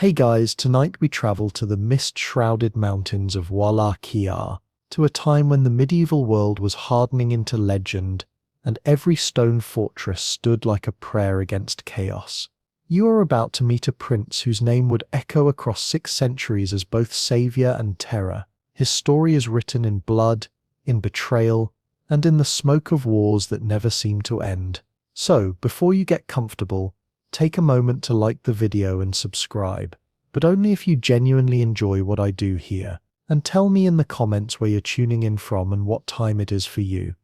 Hey guys, tonight we travel to the mist-shrouded mountains of Wallachia, to a time when the medieval world was hardening into legend, and every stone fortress stood like a prayer against chaos. You are about to meet a prince whose name would echo across 6 centuries as both savior and terror. His story is written in blood, in betrayal, and in the smoke of wars that never seem to end. So, before you get comfortable, take a moment to like the video and subscribe, but only if you genuinely enjoy what I do here. And tell me in the comments where you're tuning in from and what time it is for you.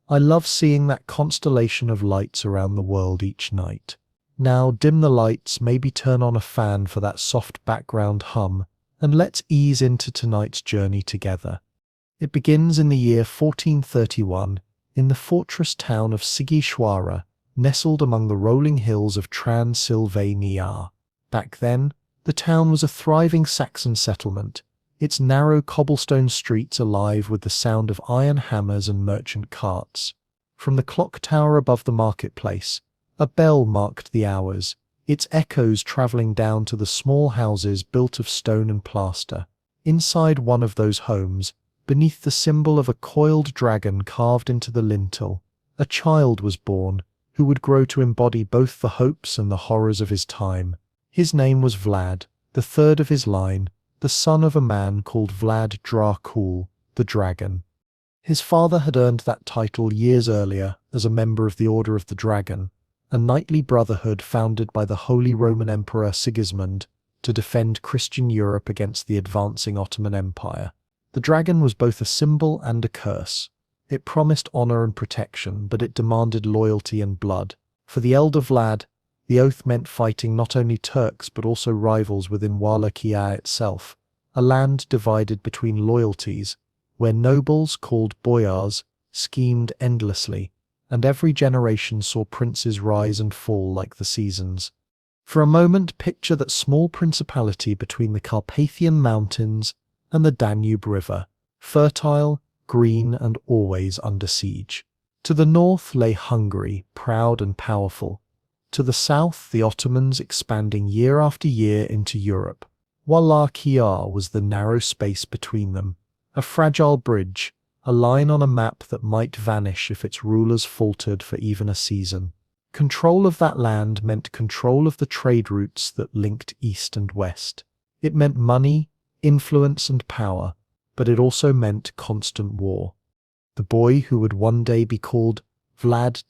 I love seeing that constellation of lights around the world each night. Now dim the lights, maybe turn on a fan for that soft background hum, and let's ease into tonight's journey together. It begins in the year 1431, in the fortress town of Sighisoara, nestled among the rolling hills of Transylvania. Back then, the town was a thriving Saxon settlement, its narrow cobblestone streets alive with the sound of iron hammers and merchant carts. From the clock tower above the marketplace, a bell marked the hours, its echoes travelling down to the small houses built of stone and plaster. Inside one of those homes, beneath the symbol of a coiled dragon carved into the lintel, a child was born, who would grow to embody both the hopes and the horrors of his time. His name was Vlad, the third of his line, the son of a man called Vlad Dracula, the Dragon. His father had earned that title years earlier as a member of the Order of the Dragon, a knightly brotherhood founded by the Holy Roman Emperor Sigismund to defend Christian Europe against the advancing Ottoman Empire. The dragon was both a symbol and a curse. It promised honor and protection, but it demanded loyalty and blood. For the elder Vlad, the oath meant fighting not only Turks but also rivals within Wallachia itself, a land divided between loyalties, where nobles, called boyars, schemed endlessly, and every generation saw princes rise and fall like the seasons. For a moment, picture that small principality between the Carpathian Mountains and the Danube River, fertile, green, and always under siege. To the north lay Hungary, proud and powerful. To the south, the Ottomans expanding year after year into Europe. Wallachia was the narrow space between them, a fragile bridge, a line on a map that might vanish if its rulers faltered for even a season. Control of that land meant control of the trade routes that linked east and west. It meant money, influence, and power, but it also meant constant war. The boy who would one day be called Vlad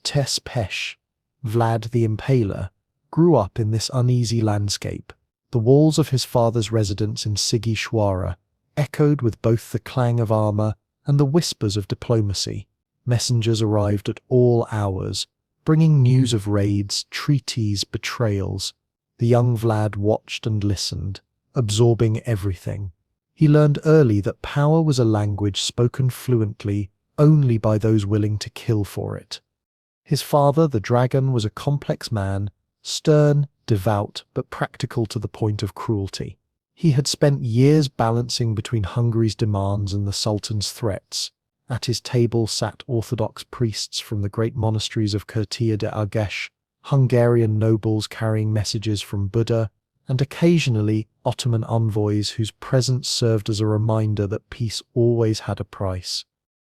Vlad the Impaler, grew up in this uneasy landscape. The walls of his father's residence in Sighisoara echoed with both the clang of armor and the whispers of diplomacy. Messengers arrived at all hours, bringing news of raids, treaties, betrayals. The young Vlad watched and listened, absorbing everything. He learned early that power was a language spoken fluently only by those willing to kill for it. His father, the dragon, was a complex man, stern, devout, but practical to the point of cruelty. He had spent years balancing between Hungary's demands and the Sultan's threats. At his table sat Orthodox priests from the great monasteries of Curtea de Argeș, Hungarian nobles carrying messages from Buddha, and occasionally Ottoman envoys whose presence served as a reminder that peace always had a price.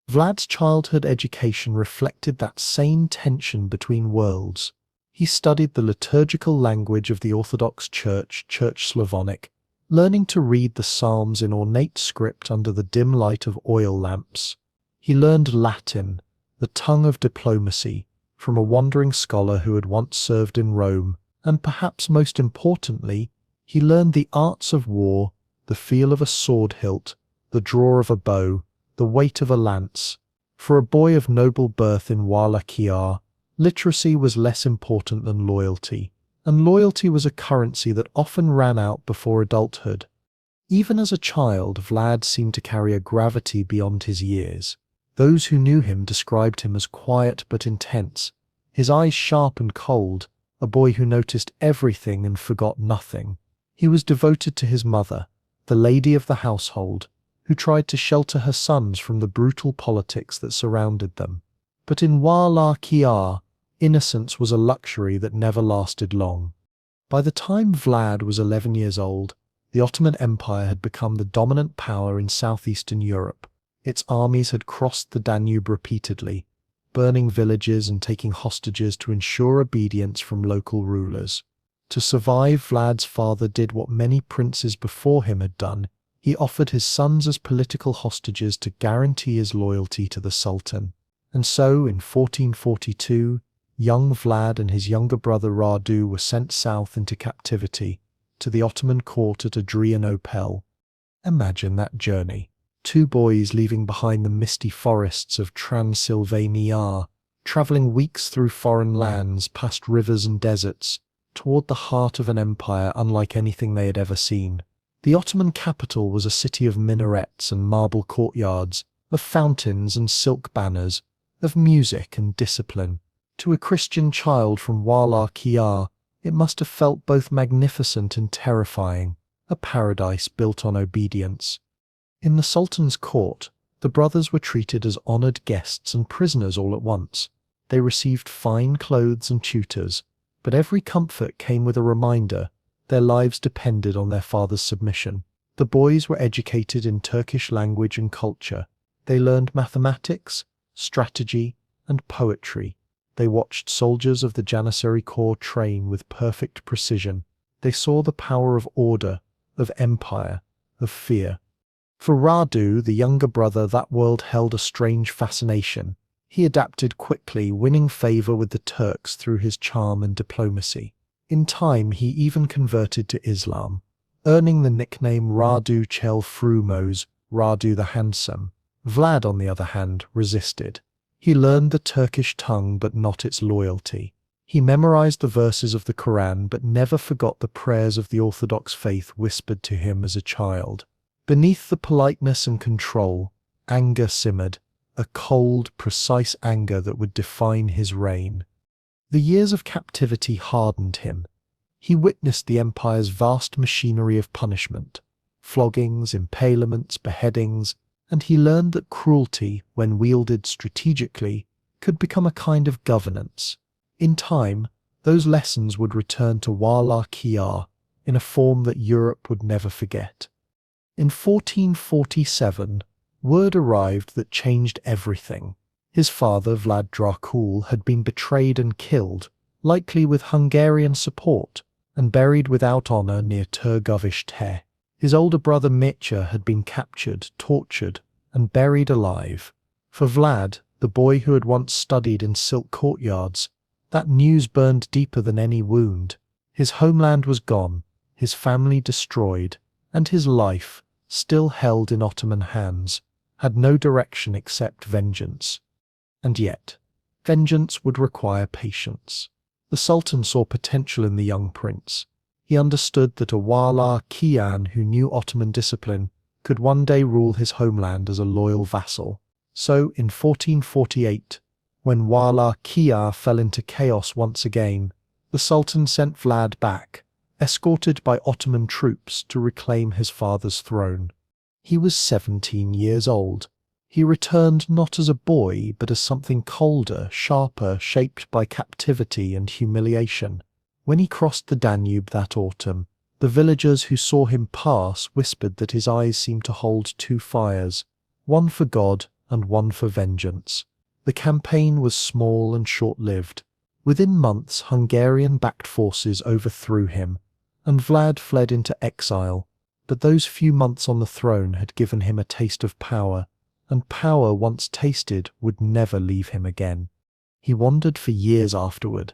Vlad's childhood education reflected that same tension between worlds. He studied the liturgical language of the Orthodox Church, Church Slavonic, learning to read the Psalms in ornate script under the dim light of oil lamps. He learned Latin, the tongue of diplomacy, from a wandering scholar who had once served in Rome, and perhaps most importantly, he learned the arts of war, the feel of a sword hilt, the draw of a bow, the weight of a lance. For a boy of noble birth in Wallachia, literacy was less important than loyalty, and loyalty was a currency that often ran out before adulthood. Even as a child, Vlad seemed to carry a gravity beyond his years. Those who knew him described him as quiet but intense, his eyes sharp and cold, a boy who noticed everything and forgot nothing. He was devoted to his mother, the lady of the household, who tried to shelter her sons from the brutal politics that surrounded them. But in Wallachia, innocence was a luxury that never lasted long. By the time Vlad was 11 years old, the Ottoman Empire had become the dominant power in southeastern Europe. Its armies had crossed the Danube repeatedly, burning villages and taking hostages to ensure obedience from local rulers. To survive, Vlad's father did what many princes before him had done. He offered his sons as political hostages to guarantee his loyalty to the Sultan. And so, in 1442, young Vlad and his younger brother Radu were sent south into captivity, to the Ottoman court at Adrianople. Imagine that journey. Two boys leaving behind the misty forests of Transylvania, travelling weeks through foreign lands, past rivers and deserts, toward the heart of an empire unlike anything they had ever seen. The Ottoman capital was a city of minarets and marble courtyards, of fountains and silk banners, of music and discipline. To a Christian child from Wallachia, it must have felt both magnificent and terrifying, a paradise built on obedience. In the Sultan's court, the brothers were treated as honoured guests and prisoners all at once. They received fine clothes and tutors, but every comfort came with a reminder their lives depended on their father's submission. The boys were educated in Turkish language and culture. They learned mathematics, strategy, and poetry. They watched soldiers of the Janissary Corps train with perfect precision. They saw the power of order, of empire, of fear. For Radu, the younger brother, that world held a strange fascination. He adapted quickly, winning favour with the Turks through his charm and diplomacy. In time, he even converted to Islam, earning the nickname Radu Chel Frumos, Radu the Handsome. Vlad, on the other hand, resisted. He learned the Turkish tongue but not its loyalty. He memorized the verses of the Quran but never forgot the prayers of the Orthodox faith whispered to him as a child. Beneath the politeness and control, anger simmered, a cold, precise anger that would define his reign. The years of captivity hardened him. He witnessed the empire's vast machinery of punishment, floggings, impalements, beheadings, and he learned that cruelty, when wielded strategically, could become a kind of governance. In time, those lessons would return to Wallachia in a form that Europe would never forget. In 1447, word arrived that changed everything. His father, Vlad Dracula, had been betrayed and killed, likely with Hungarian support, and buried without honour near Târgoviște. His older brother Mircea had been captured, tortured, and buried alive. For Vlad, the boy who had once studied in silk courtyards, that news burned deeper than any wound. His homeland was gone, his family destroyed, and his life, still held in Ottoman hands, had no direction except vengeance. And yet, vengeance would require patience. The Sultan saw potential in the young prince. He understood that a Wallachian who knew Ottoman discipline could one day rule his homeland as a loyal vassal. So, in 1448, when Wallachia fell into chaos once again, the Sultan sent Vlad back, escorted by Ottoman troops to reclaim his father's throne. He was 17 years old. He returned not as a boy, but as something colder, sharper, shaped by captivity and humiliation. When he crossed the Danube that autumn, the villagers who saw him pass whispered that his eyes seemed to hold two fires, one for God and one for vengeance. The campaign was small and short-lived. Within months, Hungarian-backed forces overthrew him, and Vlad fled into exile. But those few months on the throne had given him a taste of power, and power once tasted would never leave him again. He wandered for years afterward,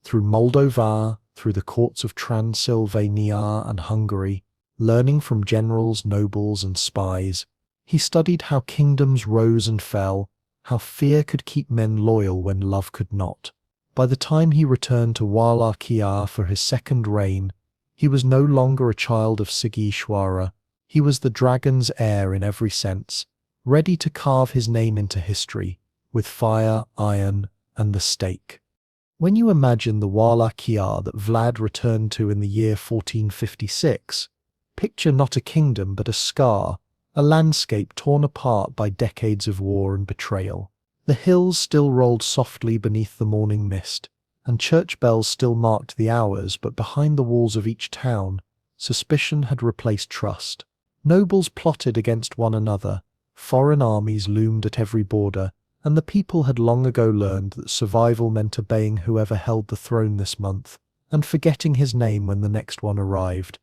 through Moldova, through the courts of Transylvania and Hungary, learning from generals, nobles, and spies. He studied how kingdoms rose and fell, how fear could keep men loyal when love could not. By the time he returned to Wallachia for his second reign, he was no longer a child of Sigishwara. He was the dragon's heir in every sense, ready to carve his name into history, with fire, iron, and the stake. When you imagine the Wallachia that Vlad returned to in the year 1456, picture not a kingdom but a scar, a landscape torn apart by decades of war and betrayal. The hills still rolled softly beneath the morning mist, and church bells still marked the hours, but behind the walls of each town, suspicion had replaced trust. Nobles plotted against one another, foreign armies loomed at every border, and the people had long ago learned that survival meant obeying whoever held the throne this month, and forgetting his name when the next one arrived.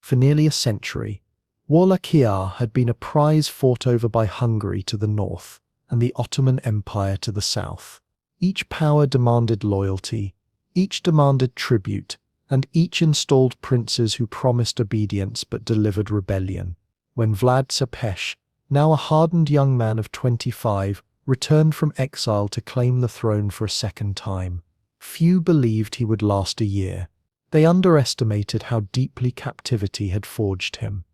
For nearly a century, Wallachia had been a prize fought over by Hungary to the north, and the Ottoman Empire to the south. Each power demanded loyalty, each demanded tribute, and each installed princes who promised obedience but delivered rebellion. When Vlad Tepes, now a hardened young man of 25, returned from exile to claim the throne for a second time, few believed he would last a year. They underestimated how deeply captivity had forged him.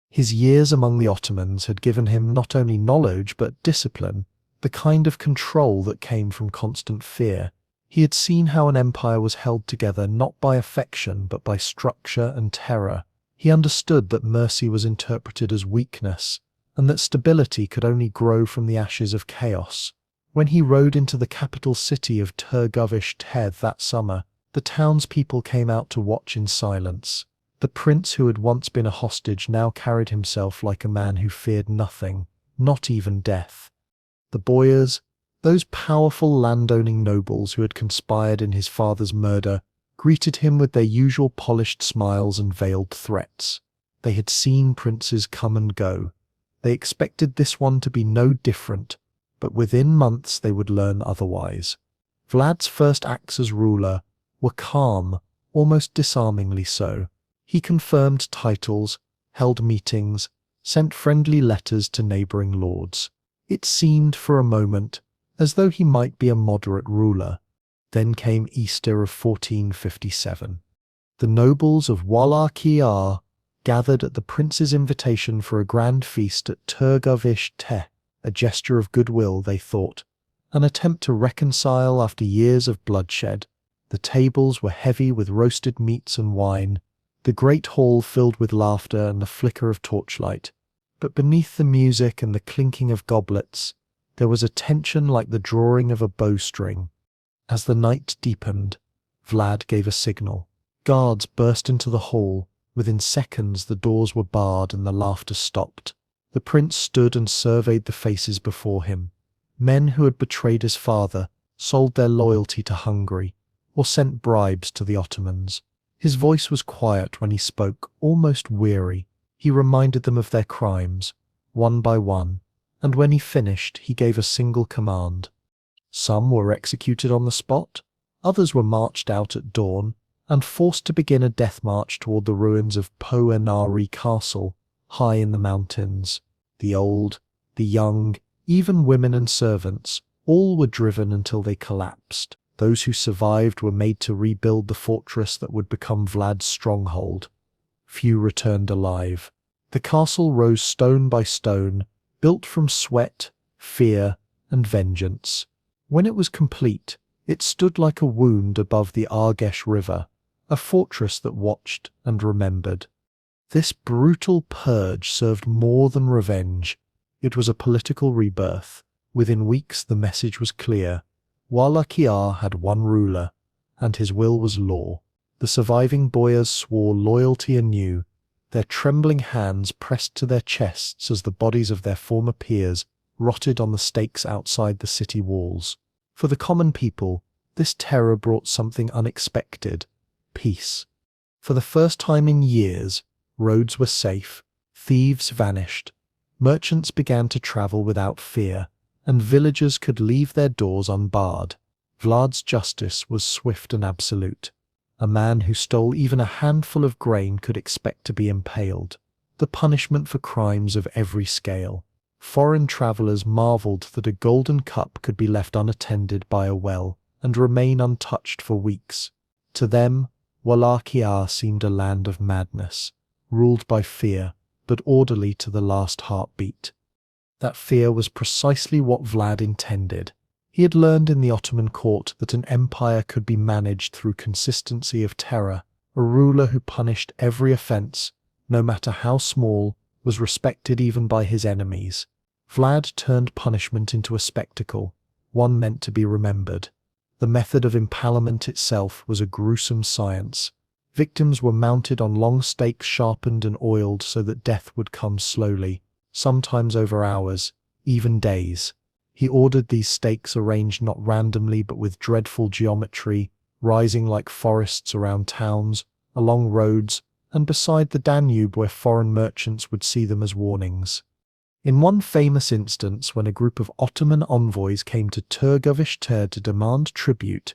His years among the Ottomans had given him not only knowledge but discipline, the kind of control that came from constant fear. He had seen how an empire was held together not by affection but by structure and terror. He understood that mercy was interpreted as weakness, and that stability could only grow from the ashes of chaos. When he rode into the capital city of Turgovish-Teth that summer, the townspeople came out to watch in silence. The prince who had once been a hostage now carried himself like a man who feared nothing, not even death. The boyars, those powerful landowning nobles who had conspired in his father's murder, greeted him with their usual polished smiles and veiled threats. They had seen princes come and go. They expected this one to be no different, but within months they would learn otherwise. Vlad's first acts as ruler were calm, almost disarmingly so. He confirmed titles, held meetings, sent friendly letters to neighboring lords. It seemed for a moment as though he might be a moderate ruler. Then came Easter of 1457. The nobles of Wallachia gathered at the prince's invitation for a grand feast at Turgovish-Teth, a gesture of goodwill, they thought, an attempt to reconcile after years of bloodshed. The tables were heavy with roasted meats and wine, the great hall filled with laughter and the flicker of torchlight. But beneath the music and the clinking of goblets, there was a tension like the drawing of a bowstring. As the night deepened, Vlad gave a signal. Guards burst into the hall. Within seconds the doors were barred and the laughter stopped. The prince stood and surveyed the faces before him. Men who had betrayed his father, sold their loyalty to Hungary, or sent bribes to the Ottomans. His voice was quiet when he spoke, almost weary. He reminded them of their crimes, one by one, and when he finished, he gave a single command. Some were executed on the spot, others were marched out at dawn, and forced to begin a death march toward the ruins of Poenari Castle, high in the mountains. The old, the young, even women and servants, all were driven until they collapsed. Those who survived were made to rebuild the fortress that would become Vlad's stronghold. Few returned alive. The castle rose stone by stone, built from sweat, fear, and vengeance. When it was complete, it stood like a wound above the Argesh River, a fortress that watched and remembered. This brutal purge served more than revenge. It was a political rebirth. Within weeks the message was clear. Wallachia had one ruler, and his will was law. The surviving boyars swore loyalty anew, their trembling hands pressed to their chests as the bodies of their former peers rotted on the stakes outside the city walls. For the common people, this terror brought something unexpected: peace. For the first time in years, roads were safe, thieves vanished, merchants began to travel without fear, and villagers could leave their doors unbarred. Vlad's justice was swift and absolute. A man who stole even a handful of grain could expect to be impaled, the punishment for crimes of every scale. Foreign travelers marveled that a golden cup could be left unattended by a well and remain untouched for weeks. To them, Wallachia seemed a land of madness, ruled by fear, but orderly to the last heartbeat. That fear was precisely what Vlad intended. He had learned in the Ottoman court that an empire could be managed through consistency of terror. A ruler who punished every offense, no matter how small, was respected even by his enemies. Vlad turned punishment into a spectacle, one meant to be remembered. The method of impalement itself was a gruesome science. Victims were mounted on long stakes sharpened and oiled so that death would come slowly, sometimes over hours, even days. He ordered these stakes arranged not randomly but with dreadful geometry, rising like forests around towns, along roads, and beside the Danube where foreign merchants would see them as warnings. In one famous instance, when a group of Ottoman envoys came to Turgovishte to demand tribute,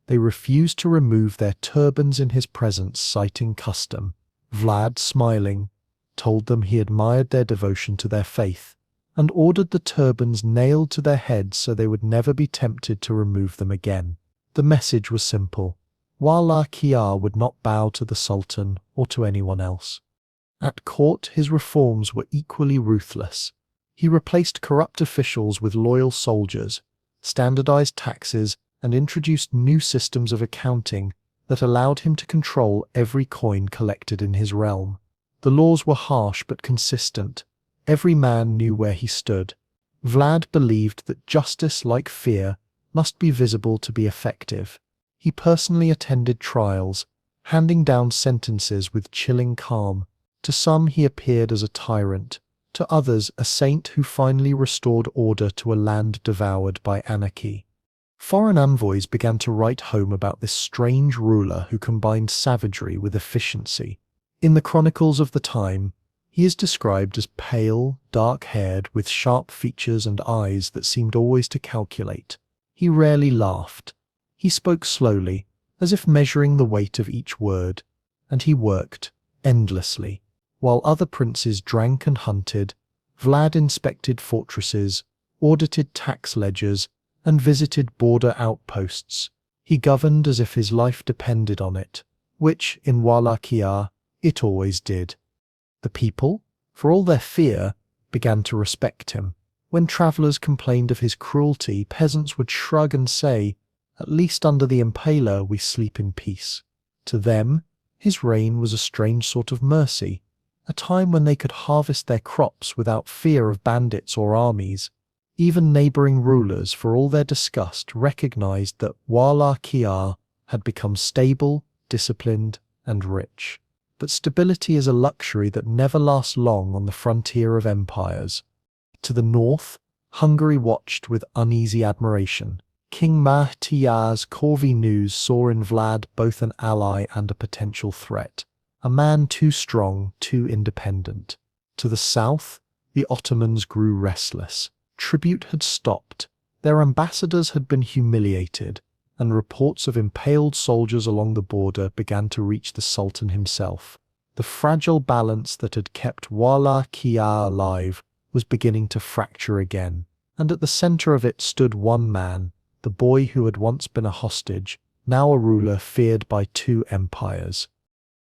they refused to remove their turbans in his presence, citing custom. Vlad, smiling, told them he admired their devotion to their faith, and ordered the turbans nailed to their heads so they would never be tempted to remove them again. The message was simple. Wala Kiyar would not bow to the Sultan or to anyone else. At court, his reforms were equally ruthless. He replaced corrupt officials with loyal soldiers, standardized taxes, and introduced new systems of accounting that allowed him to control every coin collected in his realm. The laws were harsh but consistent. Every man knew where he stood. Vlad believed that justice, like fear, must be visible to be effective. He personally attended trials, handing down sentences with chilling calm. To some he appeared as a tyrant, to others a saint who finally restored order to a land devoured by anarchy. Foreign envoys began to write home about this strange ruler who combined savagery with efficiency. In the chronicles of the time, he is described as pale, dark-haired, with sharp features and eyes that seemed always to calculate. He rarely laughed. He spoke slowly, as if measuring the weight of each word, and he worked endlessly. While other princes drank and hunted, Vlad inspected fortresses, audited tax ledgers, and visited border outposts. He governed as if his life depended on it, which, in Wallachia, it always did. The people, for all their fear, began to respect him. When travelers complained of his cruelty, peasants would shrug and say, "At least under the Impaler we sleep in peace." To them, his reign was a strange sort of mercy, a time when they could harvest their crops without fear of bandits or armies. Even neighboring rulers, for all their disgust, recognized that Wallachia had become stable, disciplined, and rich. But stability is a luxury that never lasts long on the frontier of empires. To the north, Hungary watched with uneasy admiration. King Matthias Corvinus saw in Vlad both an ally and a potential threat, a man too strong, too independent. To the south, the Ottomans grew restless. Tribute had stopped, their ambassadors had been humiliated, and reports of impaled soldiers along the border began to reach the Sultan himself. The fragile balance that had kept Wallachia alive was beginning to fracture again, and at the center of it stood one man, the boy who had once been a hostage, now a ruler feared by two empires.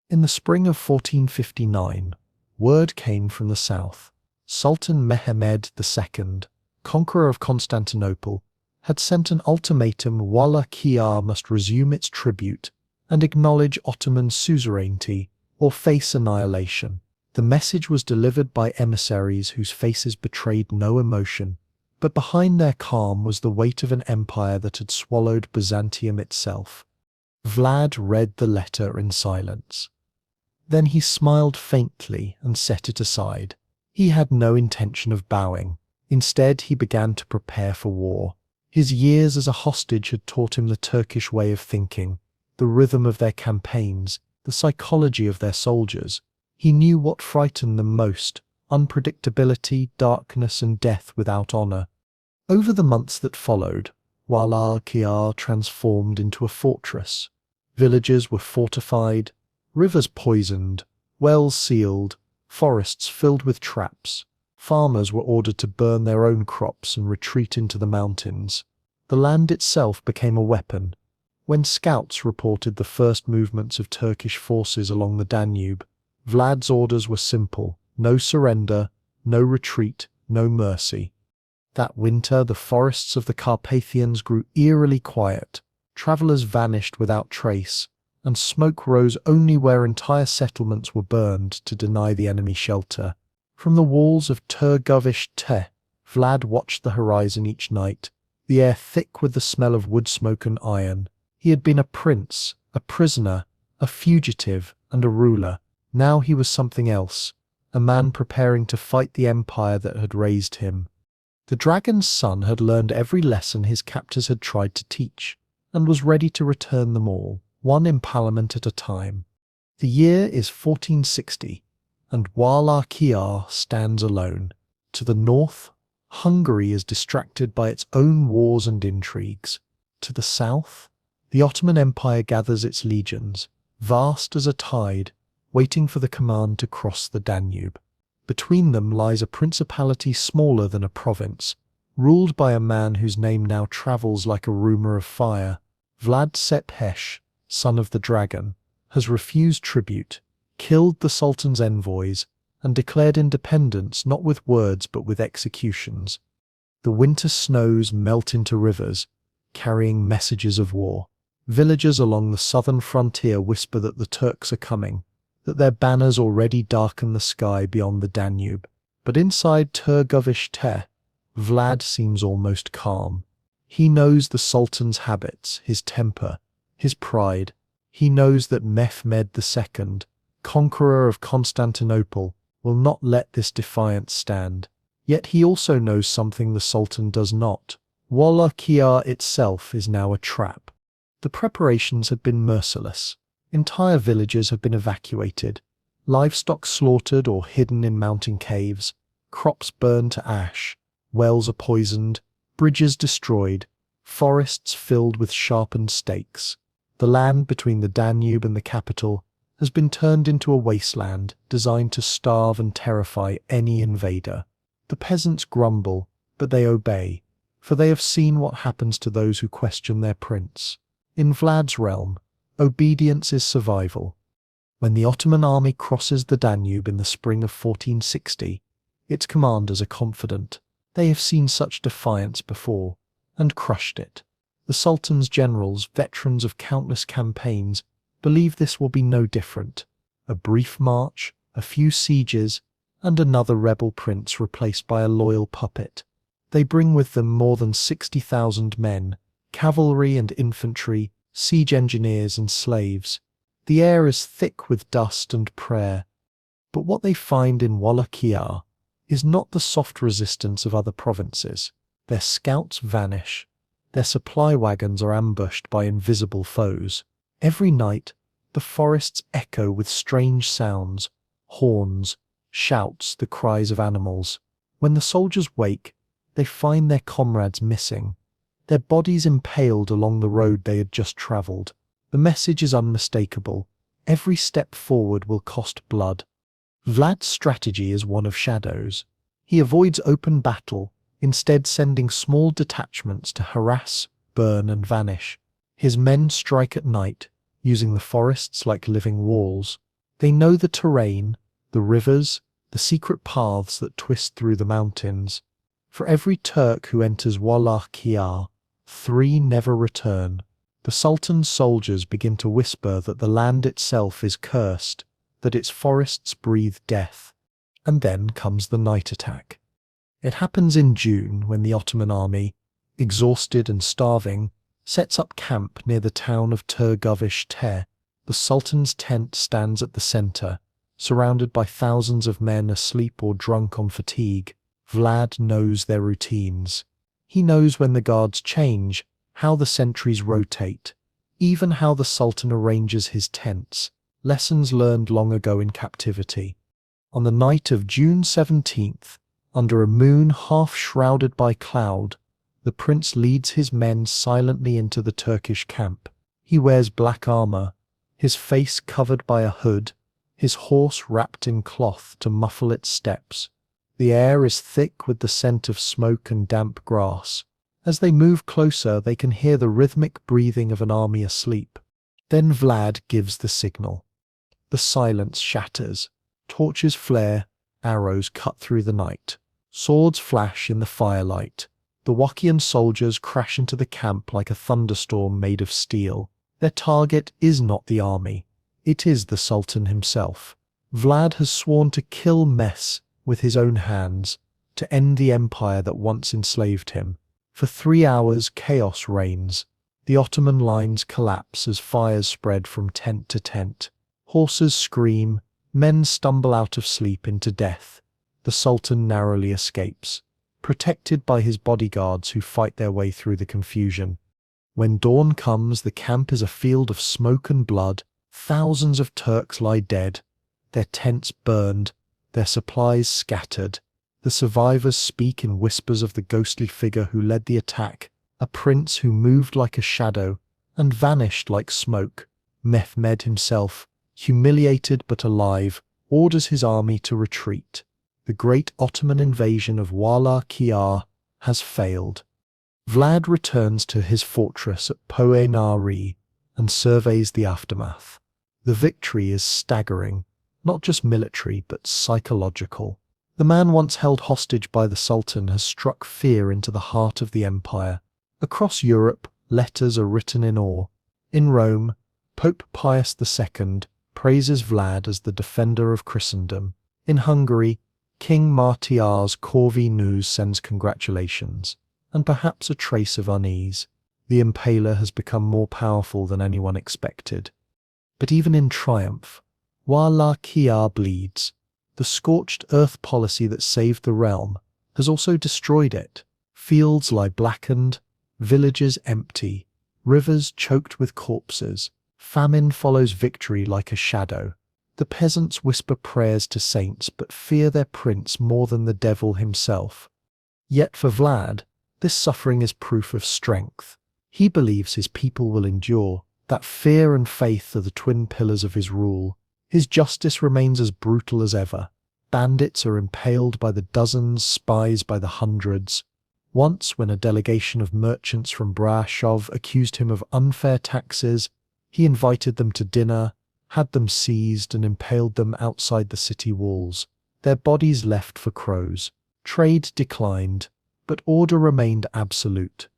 In the spring of 1459, word came from the south. Sultan Mehmed II, conqueror of Constantinople, had sent an ultimatum: Wallachia must resume its tribute and acknowledge Ottoman suzerainty or face annihilation. The message was delivered by emissaries whose faces betrayed no emotion, but behind their calm was the weight of an empire that had swallowed Byzantium itself. Vlad read the letter in silence. Then he smiled faintly and set it aside. He had no intention of bowing. Instead, he began to prepare for war. His years as a hostage had taught him the Turkish way of thinking, the rhythm of their campaigns, the psychology of their soldiers. He knew what frightened them most: unpredictability, darkness, and death without honor. Over the months that followed, Wallachia transformed into a fortress. Villages were fortified, rivers poisoned, wells sealed, forests filled with traps. Farmers were ordered to burn their own crops and retreat into the mountains. The land itself became a weapon. When scouts reported the first movements of Turkish forces along the Danube, Vlad's orders were simple: no surrender, no retreat, no mercy. That winter, the forests of the Carpathians grew eerily quiet. Travelers vanished without trace, and smoke rose only where entire settlements were burned to deny the enemy shelter. From the walls of Turgovishte, Vlad watched the horizon each night. the air thick with the smell of wood smoke and iron. He had been a prince, a prisoner, a fugitive, and a ruler. Now he was something else, a man preparing to fight the empire that had raised him. The dragon's son had learned every lesson his captors had tried to teach, and was ready to return them all, one impalement at a time. The year is 1460, and Wallachia stands alone. To the north, Hungary is distracted by its own wars and intrigues. To the south, the Ottoman Empire gathers its legions, vast as a tide, waiting for the command to cross the Danube. Between them lies a principality smaller than a province, ruled by a man whose name now travels like a rumor of fire. Vlad the son of the dragon, has refused tribute, killed the Sultan's envoys, and declared independence not with words but with executions. The winter snows melt into rivers, carrying messages of war. Villagers along the southern frontier whisper that the Turks are coming, that their banners already darken the sky beyond the Danube. But inside Târgoviște, Vlad seems almost calm. He knows the Sultan's habits, his temper, his pride. He knows that Mehmed II, conqueror of Constantinople, will not let this defiance stand. Yet he also knows something the Sultan does not. Wallachia itself is now a trap. The preparations had been merciless. Entire villages have been evacuated, livestock slaughtered or hidden in mountain caves, crops burned to ash, wells are poisoned, bridges destroyed, forests filled with sharpened stakes. The land between the Danube and the capital has been turned into a wasteland designed to starve and terrify any invader. The peasants grumble, but they obey, for they have seen what happens to those who question their prince. In Vlad's realm, obedience is survival. When the Ottoman army crosses the Danube in the spring of 1460, its commanders are confident. They have seen such defiance before, and crushed it. The Sultan's generals, veterans of countless campaigns, believe this will be no different. A brief march, a few sieges, and another rebel prince replaced by a loyal puppet. They bring with them more than 60,000 men, cavalry and infantry, siege engineers and slaves. The air is thick with dust and prayer. But what they find in Wallachia is not the soft resistance of other provinces. Their scouts vanish. Their supply wagons are ambushed by invisible foes. Every night, the forests echo with strange sounds, horns, shouts, the cries of animals. When the soldiers wake, they find their comrades missing, their bodies impaled along the road they had just travelled. The message is unmistakable. Every step forward will cost blood. Vlad's strategy is one of shadows. He avoids open battle, instead sending small detachments to harass, burn, and vanish. His men strike at night, using the forests like living walls. They know the terrain, the rivers, the secret paths that twist through the mountains. For every Turk who enters Wallachia, 3 never return. The Sultan's soldiers begin to whisper that the land itself is cursed, that its forests breathe death. And then comes the night attack. It happens in June when the Ottoman army, exhausted and starving, sets up camp near the town of Târgoviște. The Sultan's tent stands at the center, surrounded by thousands of men asleep or drunk on fatigue. Vlad knows their routines. He knows when the guards change, how the sentries rotate, even how the Sultan arranges his tents, lessons learned long ago in captivity. On the night of June 17th, under a moon half shrouded by cloud, the prince leads his men silently into the Turkish camp. He wears black armor, his face covered by a hood, his horse wrapped in cloth to muffle its steps. The air is thick with the scent of smoke and damp grass. As they move closer, they can hear the rhythmic breathing of an army asleep. Then Vlad gives the signal. The silence shatters. Torches flare, arrows cut through the night. Swords flash in the firelight. The Wallachian soldiers crash into the camp like a thunderstorm made of steel. Their target is not the army. It is the Sultan himself. Vlad has sworn to kill Mehmed with his own hands, to end the empire that once enslaved him. For 3 hours, chaos reigns. The Ottoman lines collapse as fires spread from tent to tent. Horses scream, men stumble out of sleep into death. The Sultan narrowly escapes, protected by his bodyguards who fight their way through the confusion. When dawn comes, the camp is a field of smoke and blood. Thousands of Turks lie dead, their tents burned, their supplies scattered. The survivors speak in whispers of the ghostly figure who led the attack, a prince who moved like a shadow and vanished like smoke. Mehmed himself, humiliated but alive, orders his army to retreat. The great Ottoman invasion of Wallachia has failed. Vlad returns to his fortress at Poenari and surveys the aftermath. The victory is staggering, not just military but psychological. The man once held hostage by the Sultan has struck fear into the heart of the empire. Across Europe, letters are written in awe. In Rome, Pope Pius II praises Vlad as the defender of Christendom. In Hungary, King Mátyás Corvinus sends congratulations, and perhaps a trace of unease. The Impaler has become more powerful than anyone expected. But even in triumph, Wallachia bleeds. The scorched earth policy that saved the realm has also destroyed it. Fields lie blackened, villages empty, rivers choked with corpses. Famine follows victory like a shadow. The peasants whisper prayers to saints but fear their prince more than the devil himself. Yet for Vlad, this suffering is proof of strength. He believes his people will endure. That fear and faith are the twin pillars of his rule. His justice remains as brutal as ever. Bandits are impaled by the dozens, spies by the hundreds. Once, when a delegation of merchants from Brasov accused him of unfair taxes, he invited them to dinner, had them seized and impaled them outside the city walls. Their bodies left for crows. Trade declined, but order remained absolute.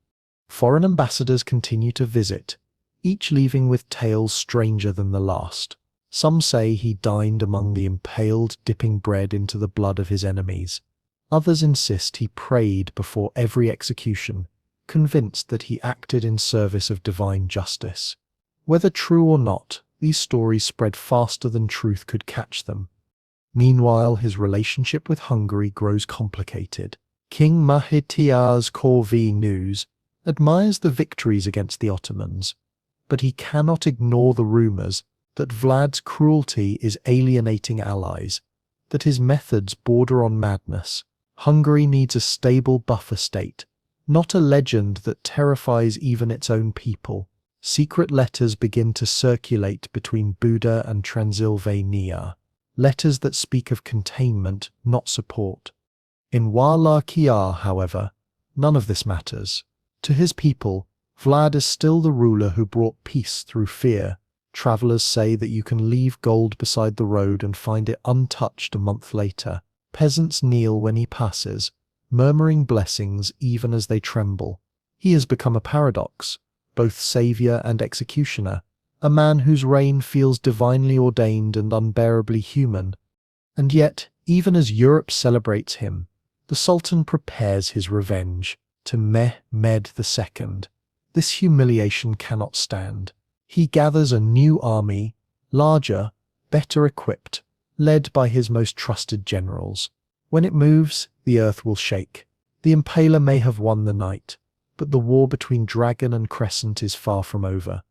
Foreign ambassadors continue to visit, each leaving with tales stranger than the last. Some say he dined among the impaled, dipping bread into the blood of his enemies. Others insist he prayed before every execution, convinced that he acted in service of divine justice. Whether true or not, these stories spread faster than truth could catch them. Meanwhile, his relationship with Hungary grows complicated. King Mátyás Corvinus admires the victories against the Ottomans, but he cannot ignore the rumors that Vlad's cruelty is alienating allies, that his methods border on madness. Hungary needs a stable buffer state, not a legend that terrifies even its own people. Secret letters begin to circulate between Buda and Transylvania, letters that speak of containment, not support. In Wallachia, however, none of this matters. To his people, Vlad is still the ruler who brought peace through fear. Travelers say that you can leave gold beside the road and find it untouched a month later. Peasants kneel when he passes, murmuring blessings even as they tremble. He has become a paradox, both savior and executioner, a man whose reign feels divinely ordained and unbearably human. And yet, even as Europe celebrates him, the Sultan prepares his revenge. To Mehmed II, this humiliation cannot stand. He gathers a new army, larger, better equipped, led by his most trusted generals. When it moves, the earth will shake. The Impaler may have won the night, but the war between Dragon and Crescent is far from over.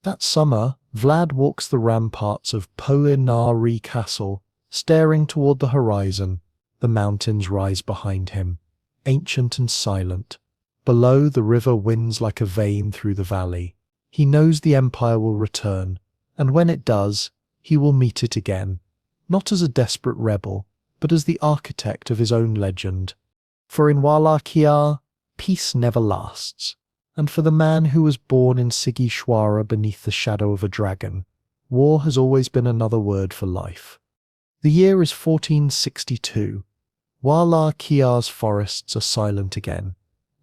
That summer, Vlad walks the ramparts of Poenari Castle, staring toward the horizon. The mountains rise behind him, ancient and silent. Below, the river winds like a vein through the valley. He knows the empire will return, and when it does, he will meet it again, not as a desperate rebel, but as the architect of his own legend. For in Wallachia, peace never lasts, and for the man who was born in Sigishwara beneath the shadow of a dragon, war has always been another word for life. The year is 1462. Wallachia's forests are silent again,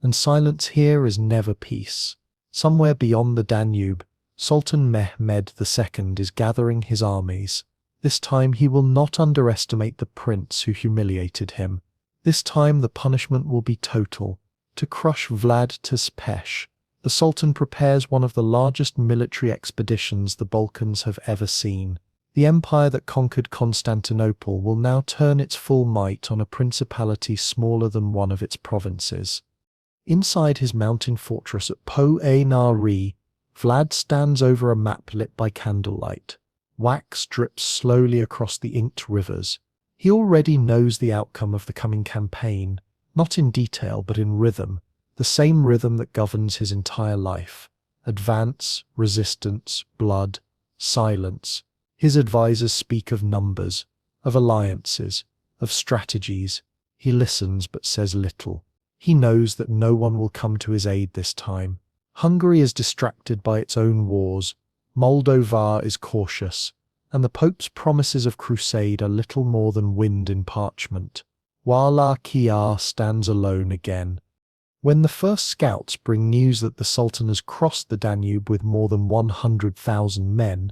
and silence here is never peace. Somewhere beyond the Danube, Sultan Mehmed II is gathering his armies. This time he will not underestimate the prince who humiliated him. This time the punishment will be total to crush Vlad the Impaler, the Sultan prepares one of the largest military expeditions the Balkans have ever seen. The empire that conquered Constantinople will now turn its full might on a principality smaller than one of its provinces. Inside his mountain fortress at Po-a-na-Re, Vlad stands over a map lit by candlelight. Wax drips slowly across the inked rivers. He already knows the outcome of the coming campaign, not in detail but in rhythm, the same rhythm that governs his entire life. Advance, resistance, blood, silence. His advisors speak of numbers, of alliances, of strategies. He listens but says little. He knows that no one will come to his aid this time. Hungary is distracted by its own wars. Moldova is cautious, and the Pope's promises of crusade are little more than wind in parchment. Wallachia stands alone again. When the first scouts bring news that the Sultan has crossed the Danube with more than 100,000 men,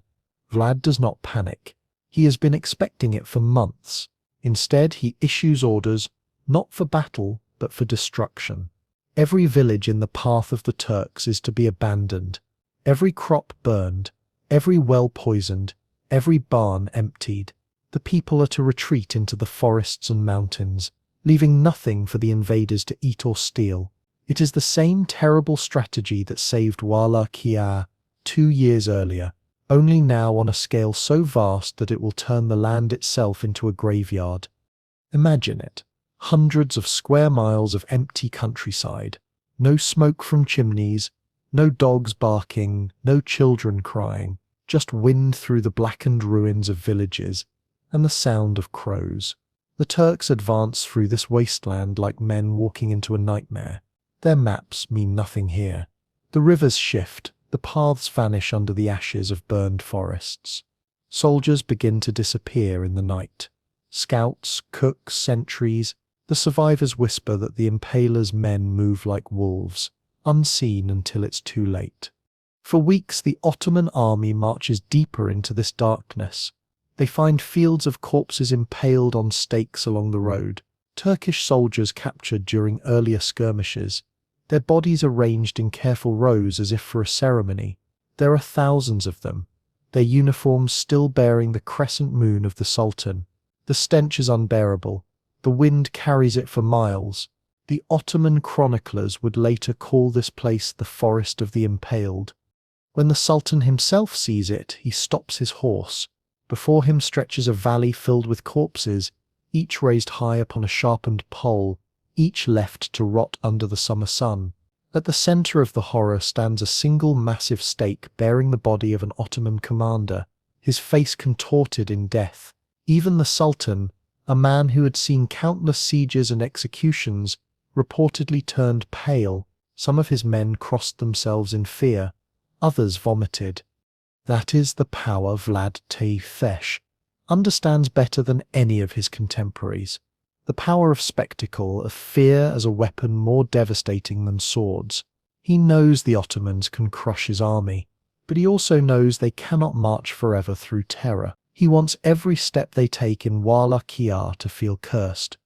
Vlad does not panic. He has been expecting it for months. Instead, he issues orders, not for battle, but for destruction. Every village in the path of the Turks is to be abandoned, every crop burned, every well poisoned, every barn emptied. The people are to retreat into the forests and mountains, leaving nothing for the invaders to eat or steal. It is the same terrible strategy that saved Wallachia 2 years earlier, only now on a scale so vast that it will turn the land itself into a graveyard. Imagine it. Hundreds of square miles of empty countryside. No smoke from chimneys, no dogs barking, no children crying, just wind through the blackened ruins of villages and the sound of crows. The Turks advance through this wasteland like men walking into a nightmare. Their maps mean nothing here. The rivers shift, the paths vanish under the ashes of burned forests. Soldiers begin to disappear in the night. Scouts, cooks, sentries. The survivors whisper that the Impaler's men move like wolves, unseen until it's too late. For weeks, the Ottoman army marches deeper into this darkness. They find fields of corpses impaled on stakes along the road, Turkish soldiers captured during earlier skirmishes, their bodies arranged in careful rows as if for a ceremony. There are thousands of them, their uniforms still bearing the crescent moon of the Sultan. The stench is unbearable. The wind carries it for miles. The Ottoman chroniclers would later call this place the Forest of the Impaled. When the Sultan himself sees it, he stops his horse. Before him stretches a valley filled with corpses, each raised high upon a sharpened pole, each left to rot under the summer sun. At the center of the horror stands a single massive stake bearing the body of an Ottoman commander, his face contorted in death. Even the Sultan, a man who had seen countless sieges and executions, reportedly turned pale. Some of his men crossed themselves in fear, others vomited. That is the power Vlad the Impaler understands better than any of his contemporaries. The power of spectacle, of fear as a weapon more devastating than swords. He knows the Ottomans can crush his army, but he also knows they cannot march forever through terror. He wants every step they take in Wallachia to feel cursed.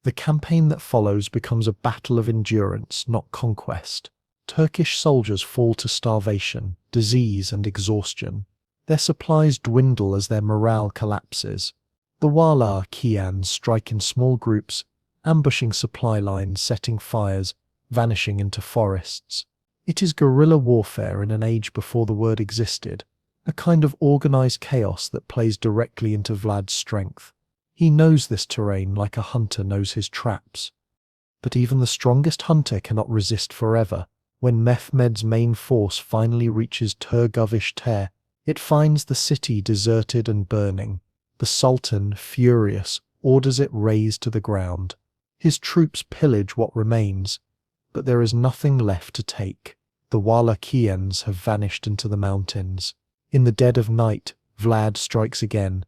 The campaign that follows becomes a battle of endurance, not conquest. Turkish soldiers fall to starvation, disease, and exhaustion. Their supplies dwindle as their morale collapses. The Wallachians strike in small groups, ambushing supply lines, setting fires, vanishing into forests. It is guerrilla warfare in an age before the word existed. A kind of organized chaos that plays directly into Vlad's strength. He knows this terrain like a hunter knows his traps. But even the strongest hunter cannot resist forever. When Mehmed's main force finally reaches Turgovish-Ter, it finds the city deserted and burning. The Sultan, furious, orders it razed to the ground. His troops pillage what remains, but there is nothing left to take. The Wallachians have vanished into the mountains. In the dead of night, Vlad strikes again.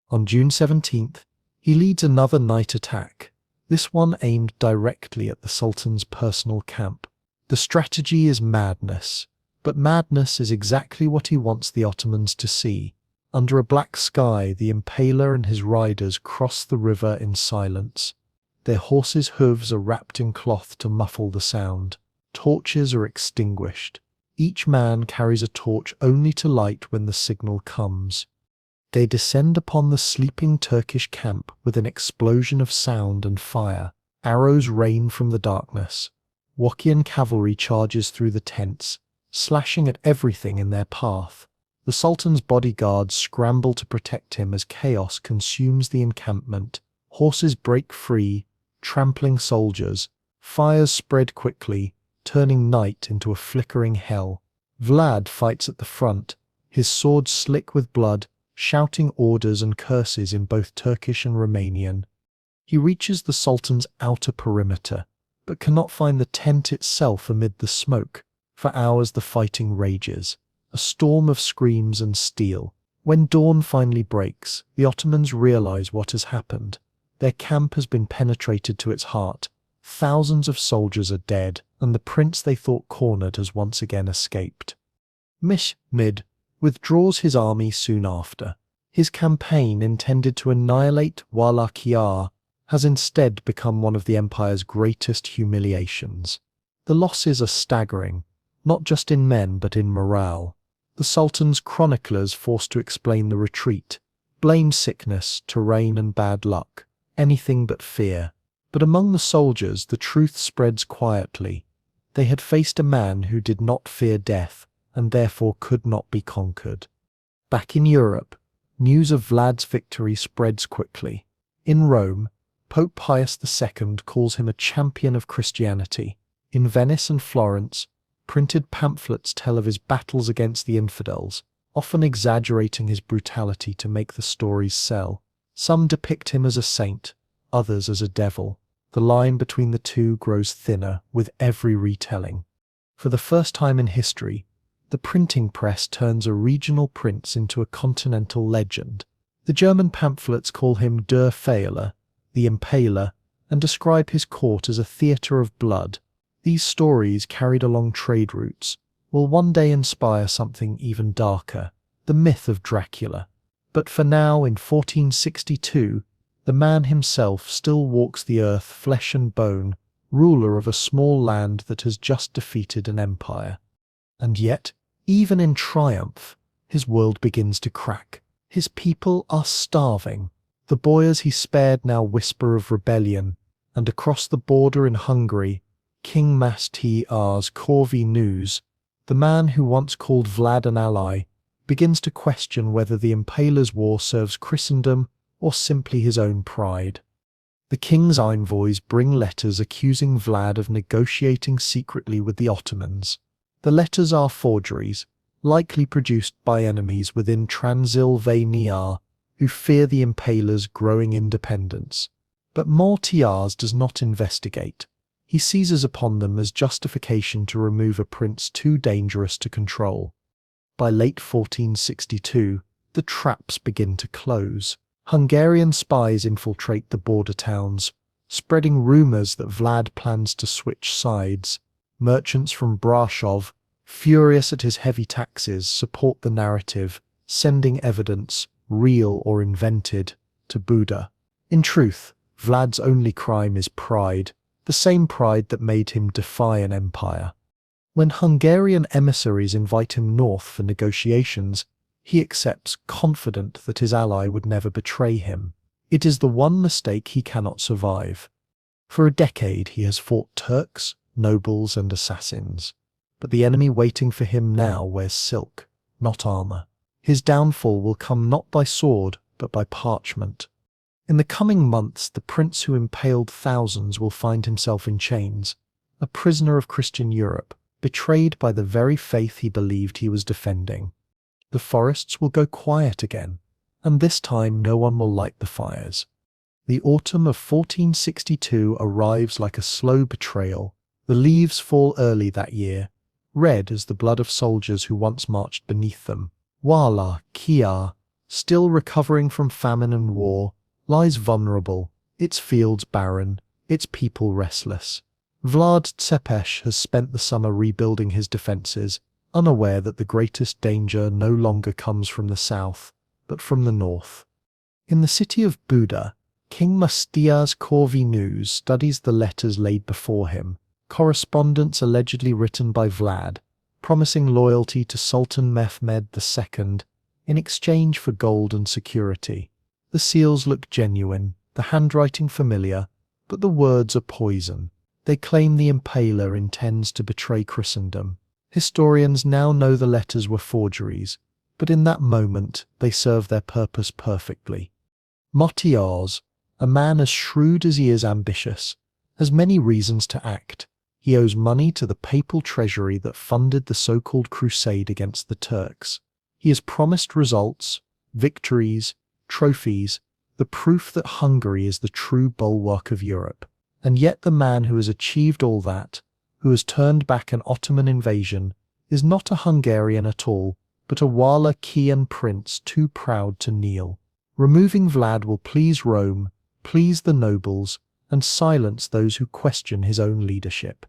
On June 17th, he leads another night attack, this one aimed directly at the Sultan's personal camp. The strategy is madness, but madness is exactly what he wants the Ottomans to see. Under a black sky, the Impaler and his riders cross the river in silence. Their horses' hooves are wrapped in cloth to muffle the sound. Torches are extinguished. Each man carries a torch only to light when the signal comes. They descend upon the sleeping Turkish camp with an explosion of sound and fire. Arrows rain from the darkness. Wakian cavalry charges through the tents, slashing at everything in their path. The Sultan's bodyguards scramble to protect him as chaos consumes the encampment. Horses break free, trampling soldiers. Fires spread quickly, turning night into a flickering hell. Vlad fights at the front, his sword slick with blood, shouting orders and curses in both Turkish and Romanian. He reaches the Sultan's outer perimeter, but cannot find the tent itself amid the smoke. For hours the fighting rages, a storm of screams and steel. When dawn finally breaks, the Ottomans realize what has happened. Their camp has been penetrated to its heart. Thousands of soldiers are dead, and the prince they thought cornered has once again escaped. Mihmed withdraws his army soon after. His campaign, intended to annihilate Wallachia, has instead become one of the empire's greatest humiliations. The losses are staggering, not just in men but in morale. The Sultan's chroniclers, forced to explain the retreat, blame sickness, terrain and bad luck, anything but fear. But among the soldiers the truth spreads quietly. They had faced a man who did not fear death, and therefore could not be conquered. Back in Europe, news of Vlad's victory spreads quickly. In Rome, Pope Pius II calls him a champion of Christianity. In Venice and Florence, printed pamphlets tell of his battles against the infidels, often exaggerating his brutality to make the stories sell. Some depict him as a saint, others as a devil. The line between the two grows thinner with every retelling. For the first time in history, the printing press turns a regional prince into a continental legend. The German pamphlets call him Der Impaler, the Impaler, and describe his court as a theatre of blood. These stories, carried along trade routes, will one day inspire something even darker, the myth of Dracula. But for now, in 1462, the man himself still walks the earth flesh and bone, ruler of a small land that has just defeated an empire. And yet, even in triumph, his world begins to crack. His people are starving. The boyars he spared now whisper of rebellion, and across the border in Hungary, King Mastyar's Corvi News, the man who once called Vlad an ally, begins to question whether the Impaler's war serves Christendom or simply his own pride. The king's envoys bring letters accusing Vlad of negotiating secretly with the Ottomans. The letters are forgeries, likely produced by enemies within Transylvania, who fear the Impaler's growing independence. But Matyars does not investigate. He seizes upon them as justification to remove a prince too dangerous to control. By late 1462, the traps begin to close. Hungarian spies infiltrate the border towns, spreading rumors that Vlad plans to switch sides. Merchants from Brasov, furious at his heavy taxes, support the narrative, sending evidence, real or invented, to Buda. In truth, Vlad's only crime is pride, the same pride that made him defy an empire. When Hungarian emissaries invite him north for negotiations, he accepts, confident that his ally would never betray him. It is the one mistake he cannot survive. For a decade he has fought Turks, nobles and assassins. But the enemy waiting for him now wears silk, not armor. His downfall will come not by sword, but by parchment. In the coming months, the prince who impaled thousands will find himself in chains, a prisoner of Christian Europe, betrayed by the very faith he believed he was defending. The forests will go quiet again, and this time no one will light the fires. The autumn of 1462 arrives like a slow betrayal. The leaves fall early that year, red as the blood of soldiers who once marched beneath them. Wallachia, still recovering from famine and war, lies vulnerable, its fields barren, its people restless. Vlad Tepes has spent the summer rebuilding his defences, unaware that the greatest danger no longer comes from the south, but from the north. In the city of Buda, King Mustia's Corvinus studies the letters laid before him, correspondence allegedly written by Vlad, promising loyalty to Sultan Mehmed II in exchange for gold and security. The seals look genuine, the handwriting familiar, but the words are poison. They claim the Impaler intends to betray Christendom. Historians now know the letters were forgeries, but in that moment they serve their purpose perfectly. Motiaz, a man as shrewd as he is ambitious, has many reasons to act. He owes money to the papal treasury that funded the so-called crusade against the Turks. He has promised results, victories, trophies, the proof that Hungary is the true bulwark of Europe. And yet the man who has achieved all that, who has turned back an Ottoman invasion, is not a Hungarian at all, but a Wallachian prince too proud to kneel. Removing Vlad will please Rome, please the nobles, and silence those who question his own leadership.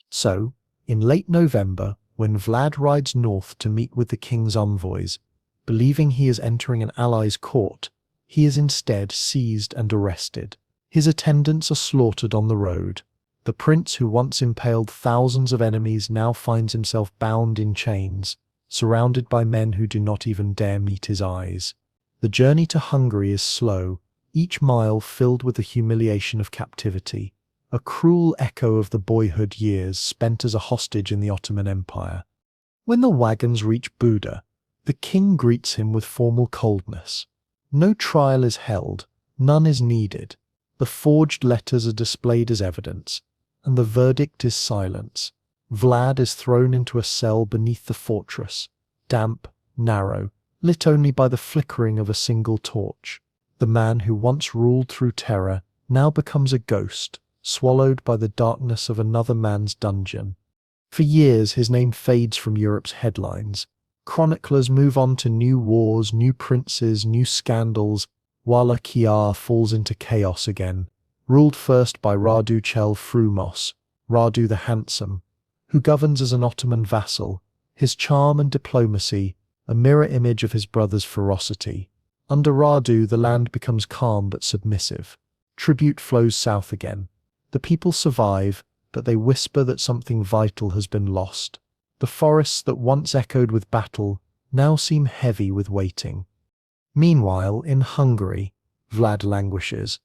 So, in late November, when Vlad rides north to meet with the king's envoys, believing he is entering an ally's court, he is instead seized and arrested. His attendants are slaughtered on the road. The prince who once impaled thousands of enemies now finds himself bound in chains, surrounded by men who do not even dare meet his eyes. The journey to Hungary is slow, each mile filled with the humiliation of captivity, a cruel echo of the boyhood years spent as a hostage in the Ottoman Empire. When the wagons reach Buda, the king greets him with formal coldness. No trial is held, none is needed. The forged letters are displayed as evidence, and the verdict is silence. Vlad is thrown into a cell beneath the fortress, damp, narrow, lit only by the flickering of a single torch. The man who once ruled through terror now becomes a ghost, swallowed by the darkness of another man's dungeon. For years his name fades from Europe's headlines. Chroniclers move on to new wars, new princes, new scandals. Wallachia falls into chaos again, ruled first by Radu Chel Frumos, Radu the Handsome, who governs as an Ottoman vassal, his charm and diplomacy a mirror image of his brother's ferocity. Under Radu, the land becomes calm but submissive. Tribute flows south again. The people survive, but they whisper that something vital has been lost. The forests that once echoed with battle now seem heavy with waiting. Meanwhile, in Hungary, Vlad languishes.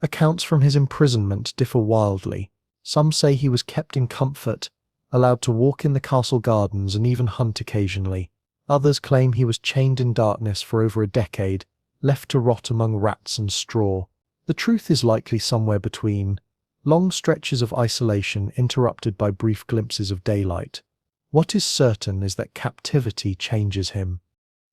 Accounts from his imprisonment differ wildly. Some say he was kept in comfort, allowed to walk in the castle gardens and even hunt occasionally. Others claim he was chained in darkness for over a decade, left to rot among rats and straw. The truth is likely somewhere between. Long stretches of isolation interrupted by brief glimpses of daylight. What is certain is that captivity changes him.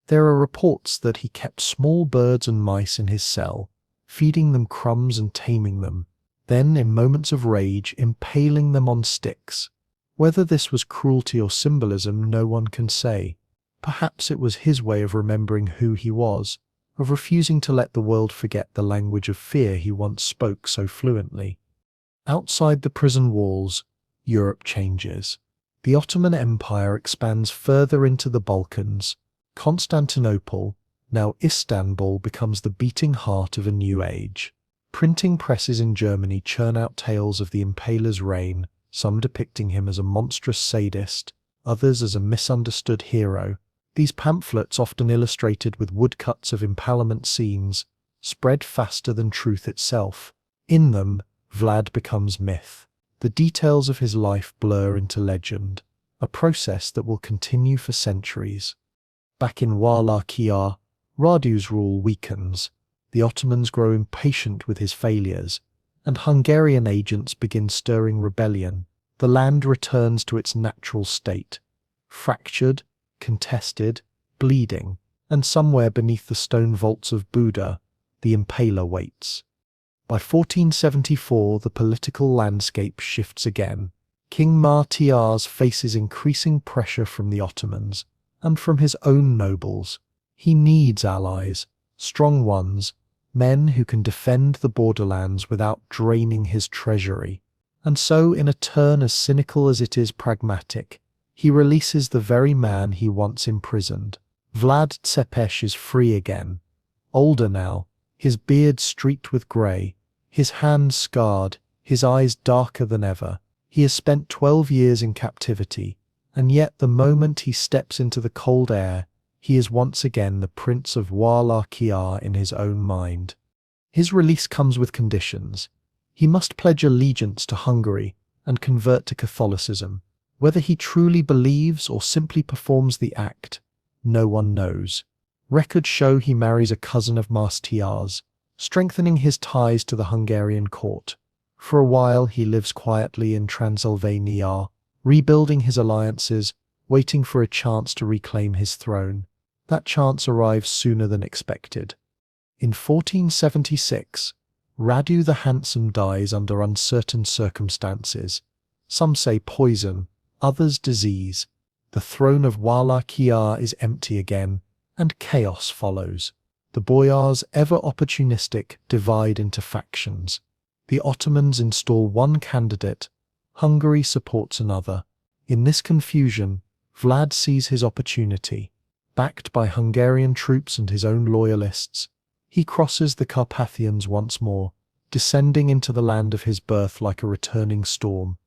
There are reports that he kept small birds and mice in his cell, feeding them crumbs and taming them, then, in moments of rage, impaling them on sticks. Whether this was cruelty or symbolism, no one can say. Perhaps it was his way of remembering who he was, of refusing to let the world forget the language of fear he once spoke so fluently. Outside the prison walls, Europe changes. The Ottoman Empire expands further into the Balkans. Constantinople, now Istanbul, becomes the beating heart of a new age. Printing presses in Germany churn out tales of the Impaler's reign, some depicting him as a monstrous sadist, others as a misunderstood hero. These pamphlets, often illustrated with woodcuts of impalement scenes, spread faster than truth itself. In them, Vlad becomes myth. The details of his life blur into legend, a process that will continue for centuries. Back in Wallachia, Radu's rule weakens. The Ottomans grow impatient with his failures, and Hungarian agents begin stirring rebellion. The land returns to its natural state, fractured, contested, bleeding, and somewhere beneath the stone vaults of Buda, the Impaler waits. By 1474, the political landscape shifts again. King Martiaz faces increasing pressure from the Ottomans and from his own nobles. He needs allies, strong ones, men who can defend the borderlands without draining his treasury. And so, in a turn as cynical as it is pragmatic, he releases the very man he once imprisoned. Vlad Tepes is free again. Older now, his beard streaked with grey, his hands scarred, his eyes darker than ever. He has spent 12 years in captivity, and yet the moment he steps into the cold air, he is once again the Prince of Wallachia in his own mind. His release comes with conditions. He must pledge allegiance to Hungary and convert to Catholicism. Whether he truly believes or simply performs the act, no one knows. Records show he marries a cousin of Marstiar's, strengthening his ties to the Hungarian court. For a while he lives quietly in Transylvania, rebuilding his alliances, waiting for a chance to reclaim his throne. That chance arrives sooner than expected. In 1476, Radu the Handsome dies under uncertain circumstances. Some say poison, others disease. The throne of Wallachia is empty again, and chaos follows. The boyars, ever opportunistic, divide into factions. The Ottomans install one candidate, Hungary supports another. In this confusion, Vlad sees his opportunity. Backed by Hungarian troops and his own loyalists, he crosses the Carpathians once more, descending into the land of his birth like a returning storm.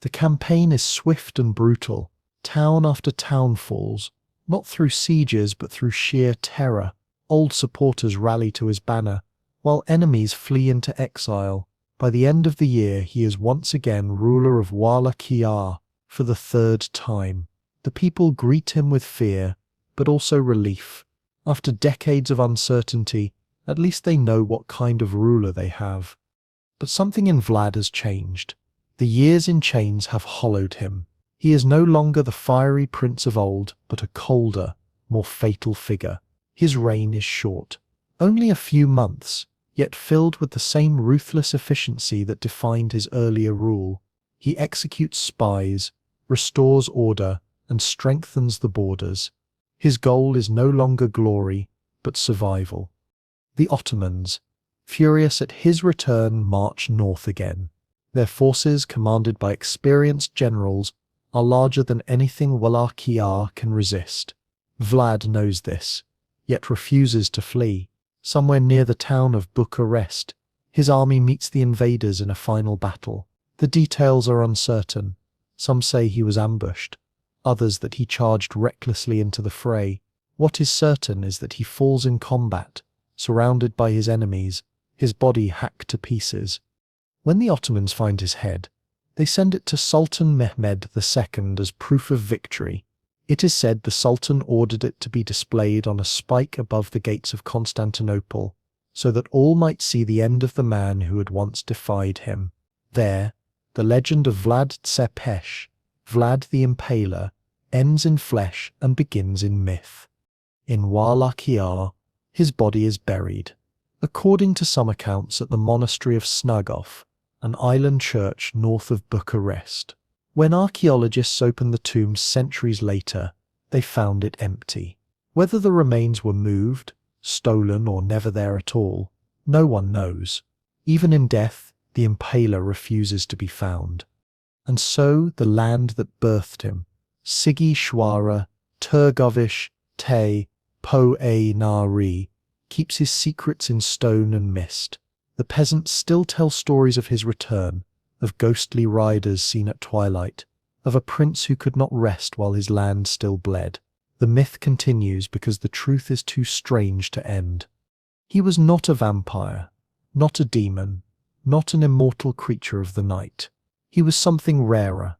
The campaign is swift and brutal. Town after town falls, not through sieges but through sheer terror. Old supporters rally to his banner, while enemies flee into exile. By the end of the year, he is once again ruler of Wallachia for the third time. The people greet him with fear, but also relief. After decades of uncertainty, at least they know what kind of ruler they have. But something in Vlad has changed. The years in chains have hollowed him. He is no longer the fiery prince of old, but a colder, more fatal figure. His reign is short, only a few months, yet filled with the same ruthless efficiency that defined his earlier rule. He executes spies, restores order, and strengthens the borders. His goal is no longer glory, but survival. The Ottomans, furious at his return, march north again. Their forces, commanded by experienced generals, are larger than anything Wallachia can resist. Vlad knows this, yet refuses to flee. Somewhere near the town of Bucharest, his army meets the invaders in a final battle. The details are uncertain. Some say he was ambushed, others that he charged recklessly into the fray. What is certain is that he falls in combat, surrounded by his enemies, his body hacked to pieces. When the Ottomans find his head, they send it to Sultan Mehmed II as proof of victory. It is said the Sultan ordered it to be displayed on a spike above the gates of Constantinople, so that all might see the end of the man who had once defied him. There, the legend of Vlad Tepes, Vlad the Impaler, ends in flesh and begins in myth. In Wallachia, his body is buried, according to some accounts, at the monastery of Snagov, an island church north of Bucharest. When archaeologists opened the tomb centuries later, they found it empty. Whether the remains were moved, stolen, or never there at all, no one knows. Even in death, the Impaler refuses to be found. And so the land that birthed him, Sigi Shwara, Turgovish, Te, Po-A-Na-Ri, keeps his secrets in stone and mist. The peasants still tell stories of his return, of ghostly riders seen at twilight, of a prince who could not rest while his land still bled. The myth continues because the truth is too strange to end. He was not a vampire, not a demon, not an immortal creature of the night. He was something rarer,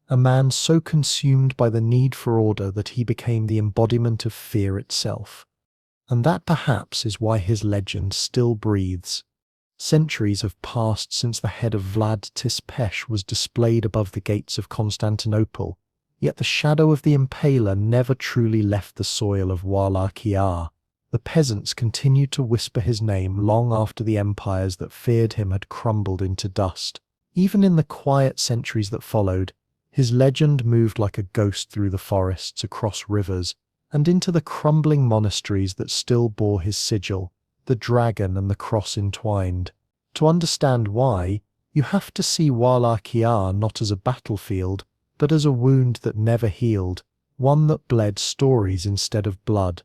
a man so consumed by the need for order that he became the embodiment of fear itself. And that perhaps is why his legend still breathes. Centuries have passed since the head of Vlad Tepes was displayed above the gates of Constantinople, yet the shadow of the Impaler never truly left the soil of Wallachia. The peasants continued to whisper his name long after the empires that feared him had crumbled into dust. Even in the quiet centuries that followed, his legend moved like a ghost through the forests, across rivers, and into the crumbling monasteries that still bore his sigil, the dragon and the cross entwined. To understand why, you have to see Wallachia not as a battlefield, but as a wound that never healed, one that bled stories instead of blood.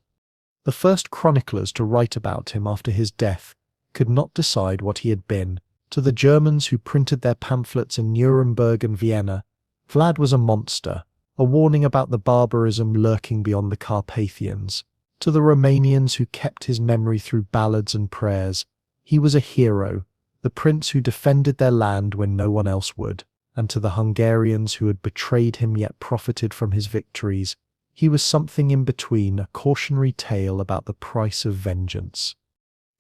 The first chroniclers to write about him after his death could not decide what he had been. To the Germans who printed their pamphlets in Nuremberg and Vienna, Vlad was a monster, a warning about the barbarism lurking beyond the Carpathians. To the Romanians who kept his memory through ballads and prayers, he was a hero, the prince who defended their land when no one else would. And to the Hungarians who had betrayed him yet profited from his victories, he was something in between, a cautionary tale about the price of vengeance.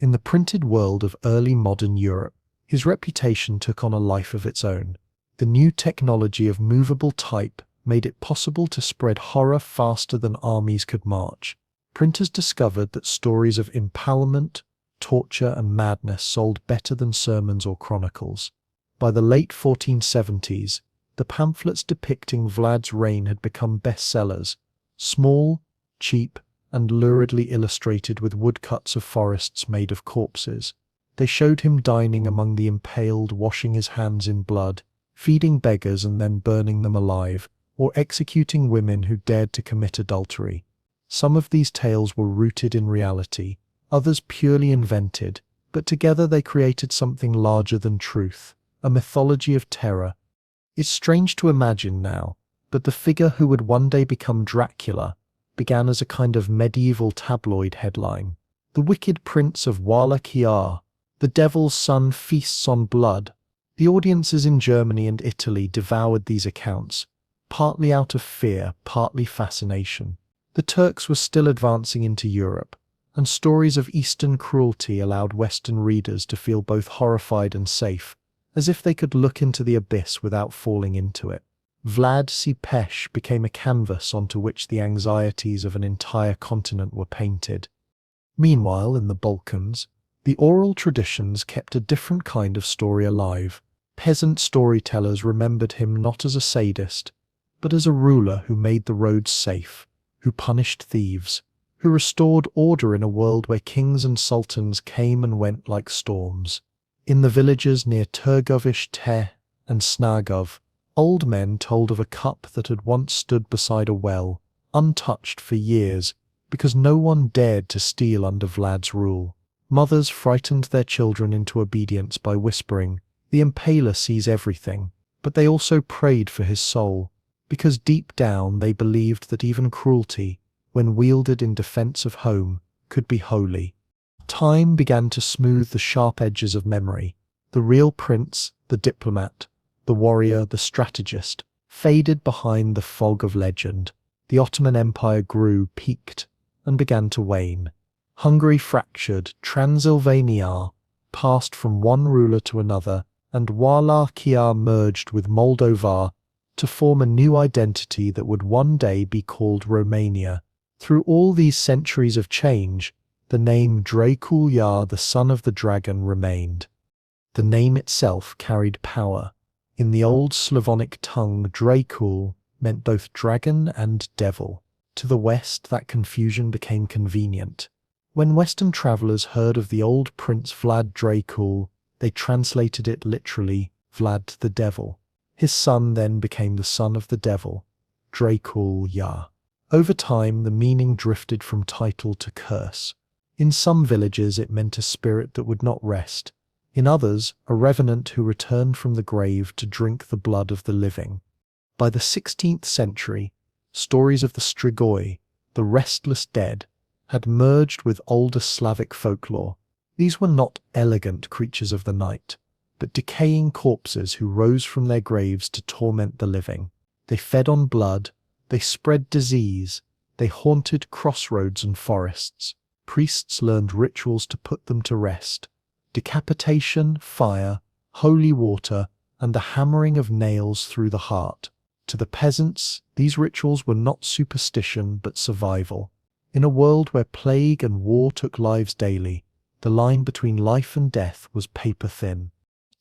In the printed world of early modern Europe, his reputation took on a life of its own. The new technology of movable type made it possible to spread horror faster than armies could march. Printers discovered that stories of impalement, torture, and madness sold better than sermons or chronicles. By the late 1470s, the pamphlets depicting Vlad's reign had become bestsellers, small, cheap, and luridly illustrated with woodcuts of forests made of corpses. They showed him dining among the impaled, washing his hands in blood, feeding beggars and then burning them alive, or executing women who dared to commit adultery. Some of these tales were rooted in reality, others purely invented, but together they created something larger than truth, a mythology of terror. It's strange to imagine now, but the figure who would one day become Dracula began as a kind of medieval tabloid headline. The wicked prince of Wallachia, the devil's son feasts on blood. The audiences in Germany and Italy devoured these accounts, partly out of fear, partly fascination. The Turks were still advancing into Europe, and stories of Eastern cruelty allowed Western readers to feel both horrified and safe, as if they could look into the abyss without falling into it. Vlad Tepes became a canvas onto which the anxieties of an entire continent were painted. Meanwhile, in the Balkans, the oral traditions kept a different kind of story alive. Peasant storytellers remembered him not as a sadist, but as a ruler who made the roads safe, who punished thieves, who restored order in a world where kings and sultans came and went like storms. In the villages near Turgovish-Te and Snagov, old men told of a cup that had once stood beside a well, untouched for years, because no one dared to steal under Vlad's rule. Mothers frightened their children into obedience by whispering, "The Impaler sees everything," but they also prayed for his soul, because deep down they believed that even cruelty, when wielded in defense of home, could be holy. Time began to smooth the sharp edges of memory. The real prince, the diplomat, the warrior, the strategist, faded behind the fog of legend. The Ottoman Empire grew, peaked, and began to wane. Hungary fractured, Transylvania passed from one ruler to another, and Wallachia merged with Moldova to form a new identity that would one day be called Romania. Through all these centuries of change, the name Dracula, the son of the dragon, remained. The name itself carried power. In the old Slavonic tongue, Dracul meant both dragon and devil. To the West, that confusion became convenient. When Western travelers heard of the old Prince Vlad Dracul, they translated it literally, Vlad the Devil. His son then became the son of the devil, Dracula. Over time, the meaning drifted from title to curse. In some villages, it meant a spirit that would not rest. In others, a revenant who returned from the grave to drink the blood of the living. By the 16th century, stories of the Strigoi, the restless dead, had merged with older Slavic folklore. These were not elegant creatures of the night, but decaying corpses who rose from their graves to torment the living. They fed on blood, they spread disease, they haunted crossroads and forests. Priests learned rituals to put them to rest. Decapitation, fire, holy water, and the hammering of nails through the heart. To the peasants, these rituals were not superstition but survival. In a world where plague and war took lives daily, the line between life and death was paper thin.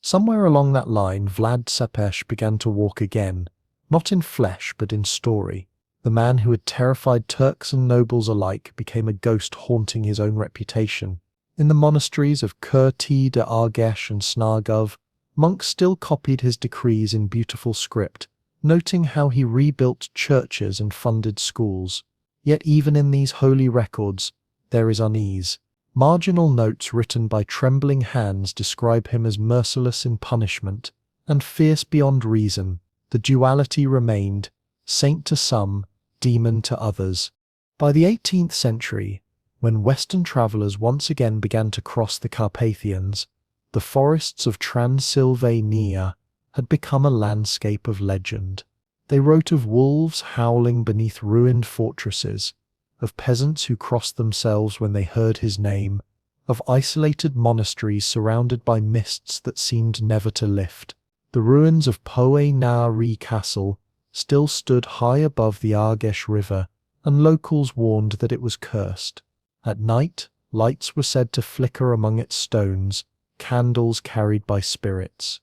Somewhere along that line, Vlad Tepes began to walk again, not in flesh but in story. The man who had terrified Turks and nobles alike became a ghost haunting his own reputation. In the monasteries of Kurti de Argesh and Snargov, monks still copied his decrees in beautiful script, noting how he rebuilt churches and funded schools. Yet even in these holy records, there is unease. Marginal notes written by trembling hands describe him as merciless in punishment and fierce beyond reason. The duality remained, saint to some, demon to others. By the 18th century, when Western travelers once again began to cross the Carpathians, the forests of Transylvania had become a landscape of legend. They wrote of wolves howling beneath ruined fortresses, of peasants who crossed themselves when they heard his name, of isolated monasteries surrounded by mists that seemed never to lift. The ruins of Poe-na-Ree Castle still stood high above the Argesh River, and locals warned that it was cursed. At night, lights were said to flicker among its stones, candles carried by spirits.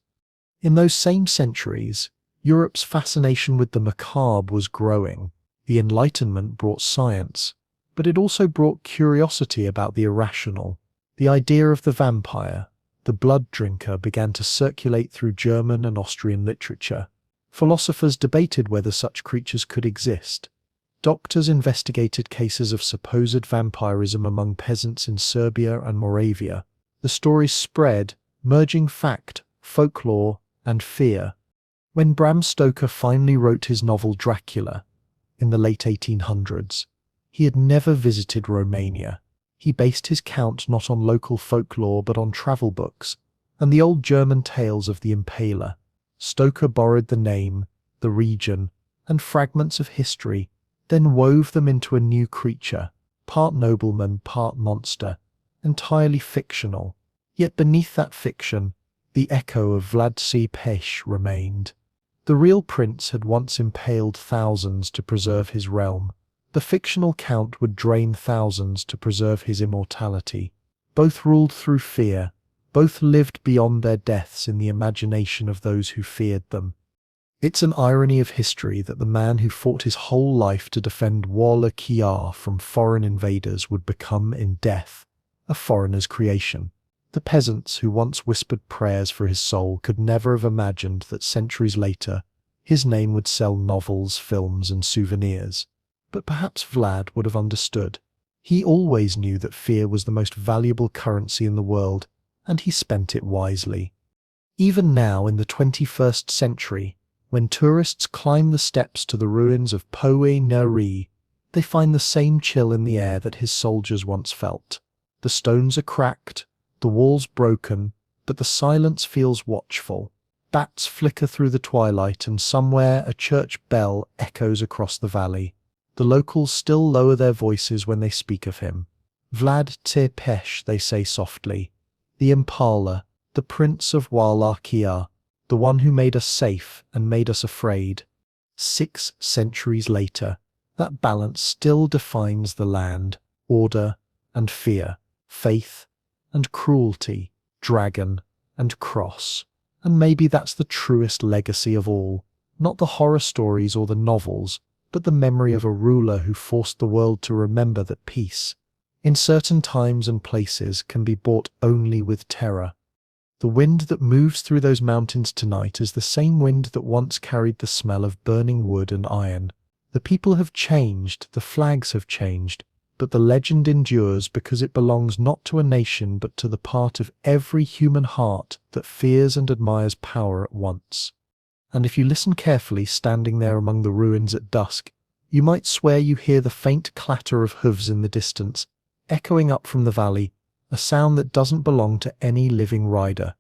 In those same centuries, Europe's fascination with the macabre was growing. The Enlightenment brought science, but it also brought curiosity about the irrational. The idea of the vampire, the blood drinker, began to circulate through German and Austrian literature. Philosophers debated whether such creatures could exist. Doctors investigated cases of supposed vampirism among peasants in Serbia and Moravia. The stories spread, merging fact, folklore, and fear. When Bram Stoker finally wrote his novel Dracula, in the late 1800s, he had never visited Romania. He based his count not on local folklore but on travel books and the old German tales of the Impaler. Stoker borrowed the name, the region, and fragments of history, then wove them into a new creature, part nobleman, part monster, entirely fictional. Yet beneath that fiction, the echo of Vlad the Impaler remained. The real prince had once impaled thousands to preserve his realm. The fictional count would drain thousands to preserve his immortality. Both ruled through fear. Both lived beyond their deaths in the imagination of those who feared them. It's an irony of history that the man who fought his whole life to defend Wallachia from foreign invaders would become, in death, a foreigner's creation. The peasants who once whispered prayers for his soul could never have imagined that centuries later, his name would sell novels, films, and souvenirs. But perhaps Vlad would have understood. He always knew that fear was the most valuable currency in the world, and he spent it wisely. Even now, in the 21st century, when tourists climb the steps to the ruins of Poe-na-Ree, they find the same chill in the air that his soldiers once felt. The stones are cracked, the walls broken, but the silence feels watchful. Bats flicker through the twilight, and somewhere a church bell echoes across the valley. The locals still lower their voices when they speak of him. Vlad the Impaler, they say softly. The Impaler, the Prince of Wallachia, the one who made us safe and made us afraid. 6 centuries later, that balance still defines the land, order and fear, faith and cruelty, dragon and cross. And maybe that's the truest legacy of all, not the horror stories or the novels, but the memory of a ruler who forced the world to remember that peace, in certain times and places, can be bought only with terror. The wind that moves through those mountains tonight is the same wind that once carried the smell of burning wood and iron. The people have changed, the flags have changed, but the legend endures because it belongs not to a nation but to the part of every human heart that fears and admires power at once. And if you listen carefully, standing there among the ruins at dusk, you might swear you hear the faint clatter of hooves in the distance, echoing up from the valley, a sound that doesn't belong to any living rider.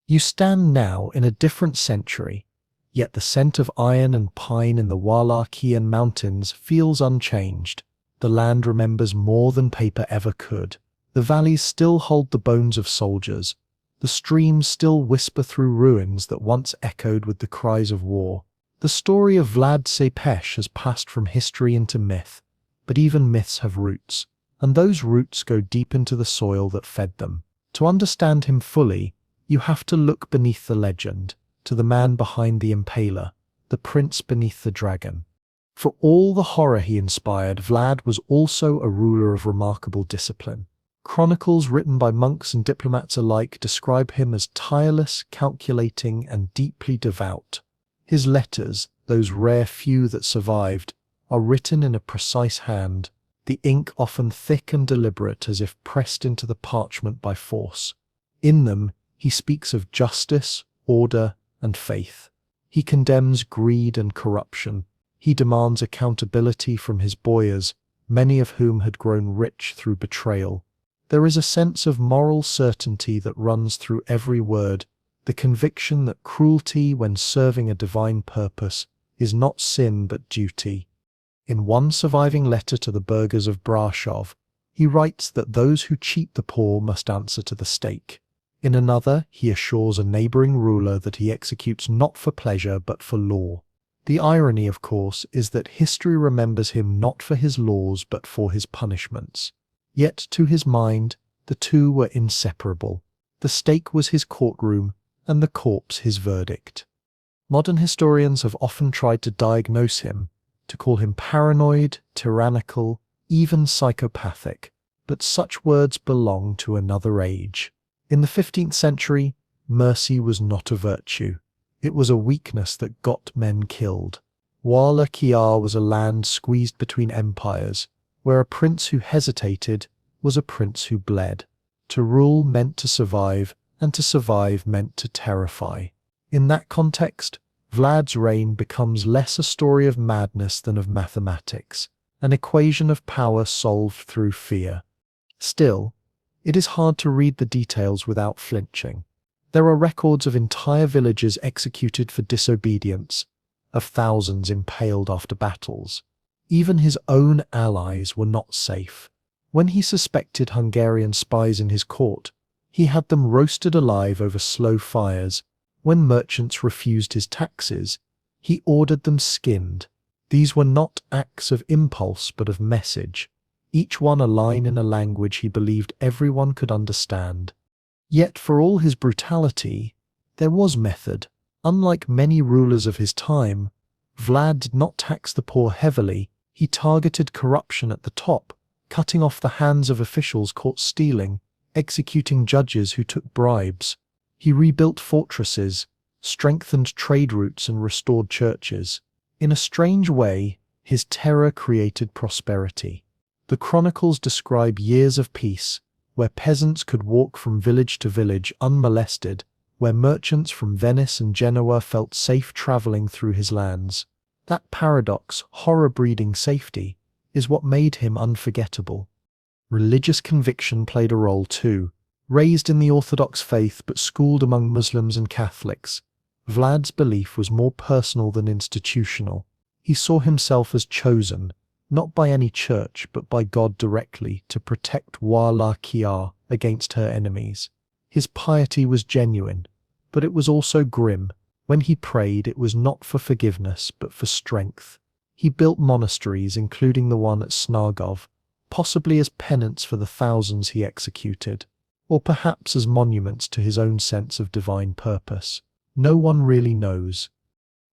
You stand now in a different century, yet the scent of iron and pine in the Wallachian mountains feels unchanged. The land remembers more than paper ever could. The valleys still hold the bones of soldiers. The streams still whisper through ruins that once echoed with the cries of war. The story of Vlad the Impaler has passed from history into myth, but even myths have roots, and those roots go deep into the soil that fed them. To understand him fully, you have to look beneath the legend, to the man behind the impaler, the prince beneath the dragon. For all the horror he inspired, Vlad was also a ruler of remarkable discipline. Chronicles written by monks and diplomats alike describe him as tireless, calculating, and deeply devout. His letters, those rare few that survived, are written in a precise hand, the ink often thick and deliberate as if pressed into the parchment by force. In them, he speaks of justice, order, and faith. He condemns greed and corruption. He demands accountability from his boyars, many of whom had grown rich through betrayal. There is a sense of moral certainty that runs through every word, the conviction that cruelty when serving a divine purpose is not sin but duty. In one surviving letter to the burghers of Brasov, he writes that those who cheat the poor must answer to the stake. In another, he assures a neighboring ruler that he executes not for pleasure but for law. The irony, of course, is that history remembers him not for his laws but for his punishments. Yet, to his mind, the two were inseparable. The stake was his courtroom, and the corpse his verdict. Modern historians have often tried to diagnose him, to call him paranoid, tyrannical, even psychopathic, but such words belong to another age. In the 15th century, mercy was not a virtue. It was a weakness that got men killed. Wallachia was a land squeezed between empires, where a prince who hesitated was a prince who bled. To rule meant to survive, and to survive meant to terrify. In that context, Vlad's reign becomes less a story of madness than of mathematics, an equation of power solved through fear. Still, it is hard to read the details without flinching. There are records of entire villages executed for disobedience, of thousands impaled after battles. Even his own allies were not safe. When he suspected Hungarian spies in his court, he had them roasted alive over slow fires. When merchants refused his taxes, he ordered them skinned. These were not acts of impulse but of message, each one a line in a language he believed everyone could understand. Yet for all his brutality, there was method. Unlike many rulers of his time, Vlad did not tax the poor heavily. He targeted corruption at the top, cutting off the hands of officials caught stealing, executing judges who took bribes. He rebuilt fortresses, strengthened trade routes, and restored churches. In a strange way, his terror created prosperity. The chronicles describe years of peace, where peasants could walk from village to village unmolested, where merchants from Venice and Genoa felt safe traveling through his lands. That paradox, horror-breeding safety, is what made him unforgettable. Religious conviction played a role too. Raised in the Orthodox faith but schooled among Muslims and Catholics, Vlad's belief was more personal than institutional. He saw himself as chosen, not by any church but by God directly, to protect Wallachia against her enemies. His piety was genuine, but it was also grim. When he prayed, it was not for forgiveness but for strength. He built monasteries, including the one at Snargov, possibly as penance for the thousands he executed, or perhaps as monuments to his own sense of divine purpose. No one really knows.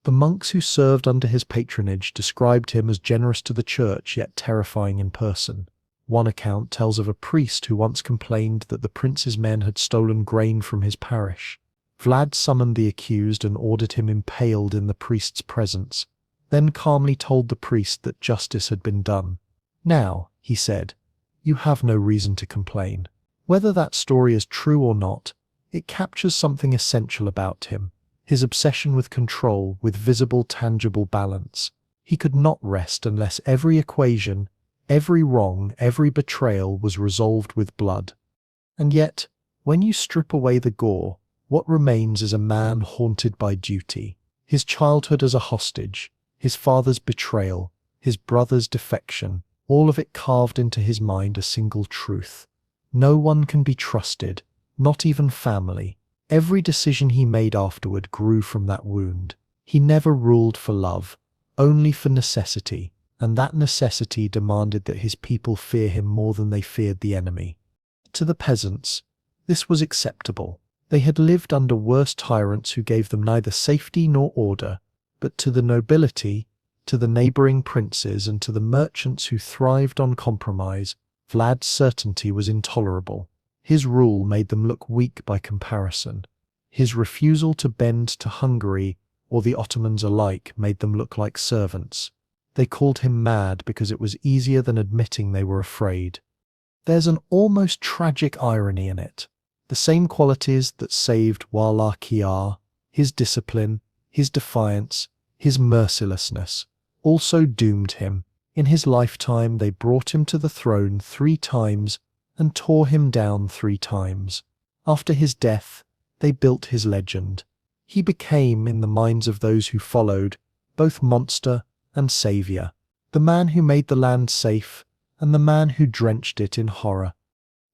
The monks who served under his patronage described him as generous to the church yet terrifying in person. One account tells of a priest who once complained that the prince's men had stolen grain from his parish. Vlad summoned the accused and ordered him impaled in the priest's presence, then calmly told the priest that justice had been done. "Now," he said, "you have no reason to complain." Whether that story is true or not, it captures something essential about him. His obsession with control, with visible, tangible balance. He could not rest unless every equation, every wrong, every betrayal was resolved with blood. And yet, when you strip away the gore, what remains is a man haunted by duty. His childhood as a hostage, his father's betrayal, his brother's defection, all of it carved into his mind a single truth. No one can be trusted, not even family. Every decision he made afterward grew from that wound. He never ruled for love, only for necessity, and that necessity demanded that his people fear him more than they feared the enemy. To the peasants, this was acceptable. They had lived under worse tyrants who gave them neither safety nor order, but to the nobility, to the neighboring princes, and to the merchants who thrived on compromise, Vlad's certainty was intolerable. His rule made them look weak by comparison. His refusal to bend to Hungary or the Ottomans alike made them look like servants. They called him mad because it was easier than admitting they were afraid. There's an almost tragic irony in it. The same qualities that saved Wallachia, his discipline, his defiance, his mercilessness, also doomed him. In his lifetime they brought him to the throne 3 times and tore him down 3 times. After his death, they built his legend. He became, in the minds of those who followed, both monster and savior, the man who made the land safe and the man who drenched it in horror.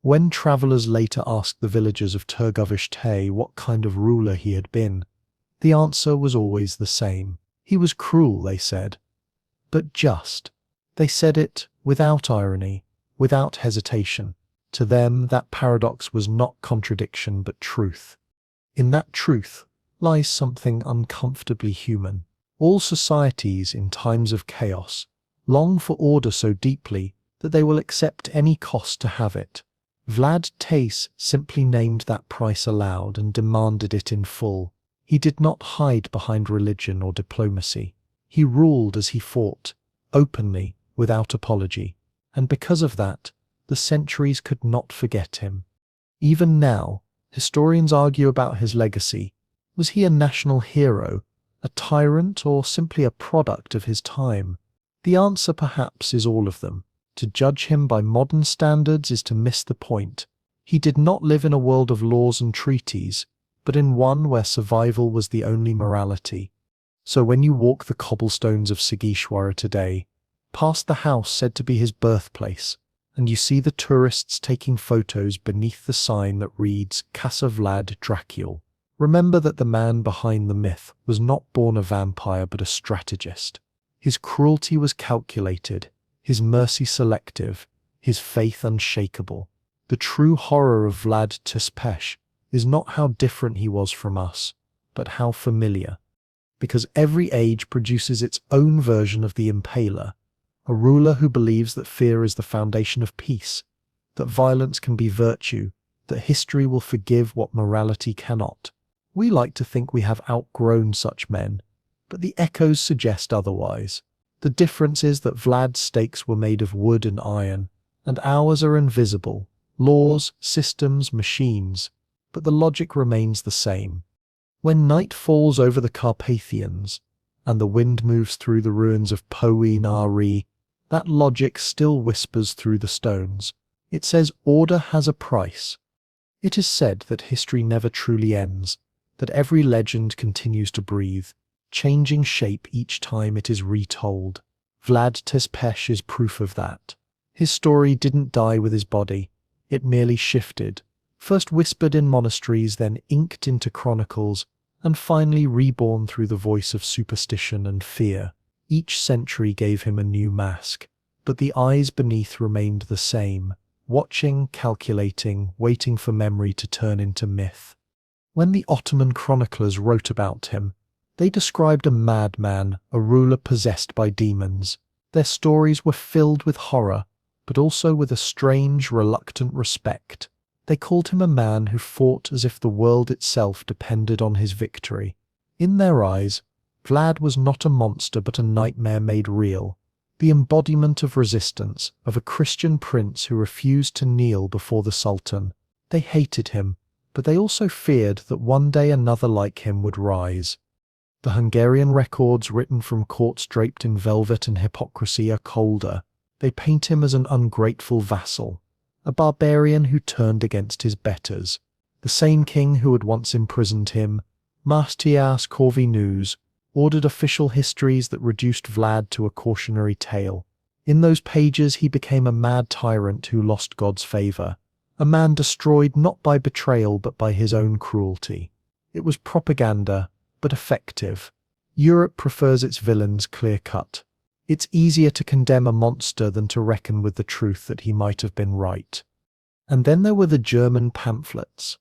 When travelers later asked the villagers of Turgovishte what kind of ruler he had been, the answer was always the same. He was cruel, they said, but just. They said it without irony, without hesitation. To them, that paradox was not contradiction but truth. In that truth lies something uncomfortably human. All societies, in times of chaos, long for order so deeply that they will accept any cost to have it. Vlad Tase simply named that price aloud and demanded it in full. He did not hide behind religion or diplomacy. He ruled as he fought, openly, without apology. And because of that, the centuries could not forget him. Even now, historians argue about his legacy. Was he a national hero, a tyrant, or simply a product of his time? The answer perhaps is all of them. To judge him by modern standards is to miss the point. He did not live in a world of laws and treaties, but in one where survival was the only morality. So when you walk the cobblestones of Sigishwara today, past the house said to be his birthplace, and you see the tourists taking photos beneath the sign that reads Casa Vlad Dracula, remember that the man behind the myth was not born a vampire but a strategist. His cruelty was calculated, his mercy selective, his faith unshakable. The true horror of Vlad Tespes is not how different he was from us, but how familiar. Because every age produces its own version of the Impaler, a ruler who believes that fear is the foundation of peace, that violence can be virtue, that history will forgive what morality cannot. We like to think we have outgrown such men, but the echoes suggest otherwise. The difference is that Vlad's stakes were made of wood and iron, and ours are invisible, laws, systems, machines, but the logic remains the same. When night falls over the Carpathians, and the wind moves through the ruins of Poe-Nari, that logic still whispers through the stones. It says order has a price. It is said that history never truly ends, that every legend continues to breathe, changing shape each time it is retold. Vlad Tespes is proof of that. His story didn't die with his body, it merely shifted, first whispered in monasteries, then inked into chronicles, and finally reborn through the voice of superstition and fear. Each century gave him a new mask, but the eyes beneath remained the same, watching, calculating, waiting for memory to turn into myth. When the Ottoman chroniclers wrote about him, they described a madman, a ruler possessed by demons. Their stories were filled with horror, but also with a strange, reluctant respect. They called him a man who fought as if the world itself depended on his victory. In their eyes, Vlad was not a monster but a nightmare made real, the embodiment of resistance, of a Christian prince who refused to kneel before the Sultan. They hated him, but they also feared that one day another like him would rise. The Hungarian records written from courts draped in velvet and hypocrisy are colder. They paint him as an ungrateful vassal, a barbarian who turned against his betters. The same king who had once imprisoned him, Mastias Corvinus, ordered official histories that reduced Vlad to a cautionary tale. In those pages he became a mad tyrant who lost God's favor, a man destroyed not by betrayal but by his own cruelty. It was propaganda, but effective. Europe prefers its villains clear-cut. It's easier to condemn a monster than to reckon with the truth that he might have been right. And then there were the German pamphlets,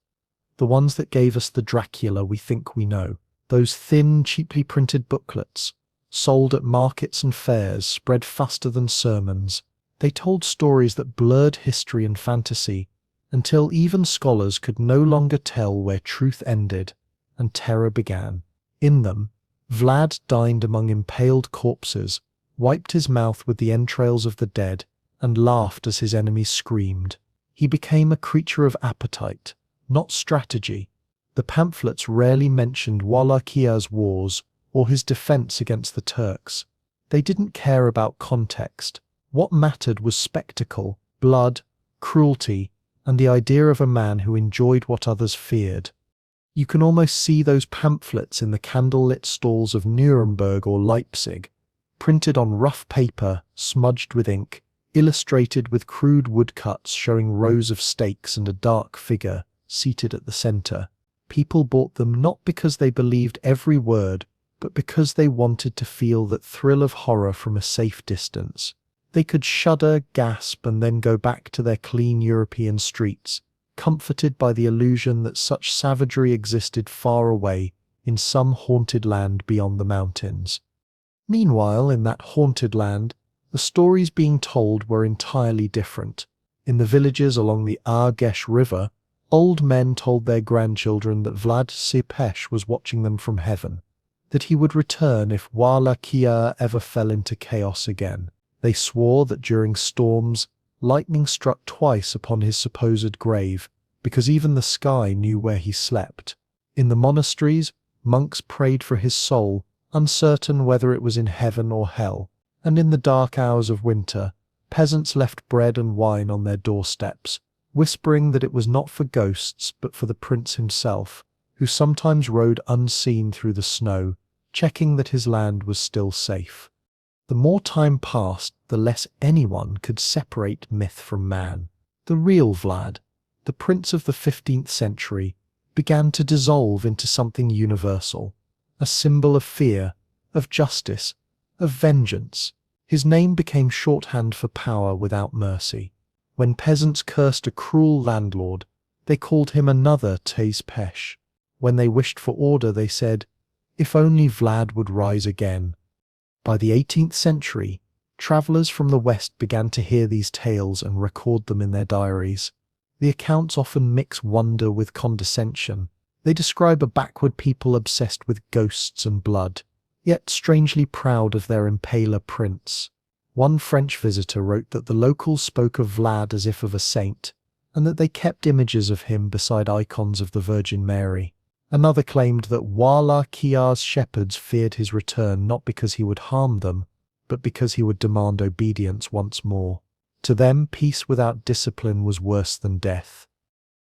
the ones that gave us the Dracula we think we know. Those thin, cheaply printed booklets, sold at markets and fairs, spread faster than sermons. They told stories that blurred history and fantasy, until even scholars could no longer tell where truth ended and terror began. In them, Vlad dined among impaled corpses, wiped his mouth with the entrails of the dead, and laughed as his enemies screamed. He became a creature of appetite, not strategy. The pamphlets rarely mentioned Wallachhia's wars or his defense against the Turks. They didn't care about context. What mattered was spectacle, blood, cruelty, and the idea of a man who enjoyed what others feared. You can almost see those pamphlets in the candlelit stalls of Nuremberg or Leipzig, printed on rough paper, smudged with ink, illustrated with crude woodcuts showing rows of stakes and a dark figure seated at the center. People bought them not because they believed every word, but because they wanted to feel that thrill of horror from a safe distance. They could shudder, gasp, and then go back to their clean European streets, comforted by the illusion that such savagery existed far away in some haunted land beyond the mountains. Meanwhile, in that haunted land, the stories being told were entirely different. In the villages along the Argesh River, old men told their grandchildren that Vlad the Impaler was watching them from heaven, that he would return if Wallachia ever fell into chaos again. They swore that during storms, lightning struck twice upon his supposed grave, because even the sky knew where he slept. In the monasteries, monks prayed for his soul, uncertain whether it was in heaven or hell, and in the dark hours of winter, peasants left bread and wine on their doorsteps, whispering that it was not for ghosts but for the prince himself, who sometimes rode unseen through the snow, checking that his land was still safe. The more time passed, the less anyone could separate myth from man. The real Vlad, the prince of the 15th century, began to dissolve into something universal, a symbol of fear, of justice, of vengeance. His name became shorthand for power without mercy. When peasants cursed a cruel landlord, they called him another Tes Pesh. When they wished for order, they said, "If only Vlad would rise again." By the 18th century, travelers from the West began to hear these tales and record them in their diaries. The accounts often mix wonder with condescension. They describe a backward people obsessed with ghosts and blood, yet strangely proud of their impaler prince. One French visitor wrote that the locals spoke of Vlad as if of a saint, and that they kept images of him beside icons of the Virgin Mary. Another claimed that Wallachhia's shepherds feared his return not because he would harm them, but because he would demand obedience once more. To them, peace without discipline was worse than death.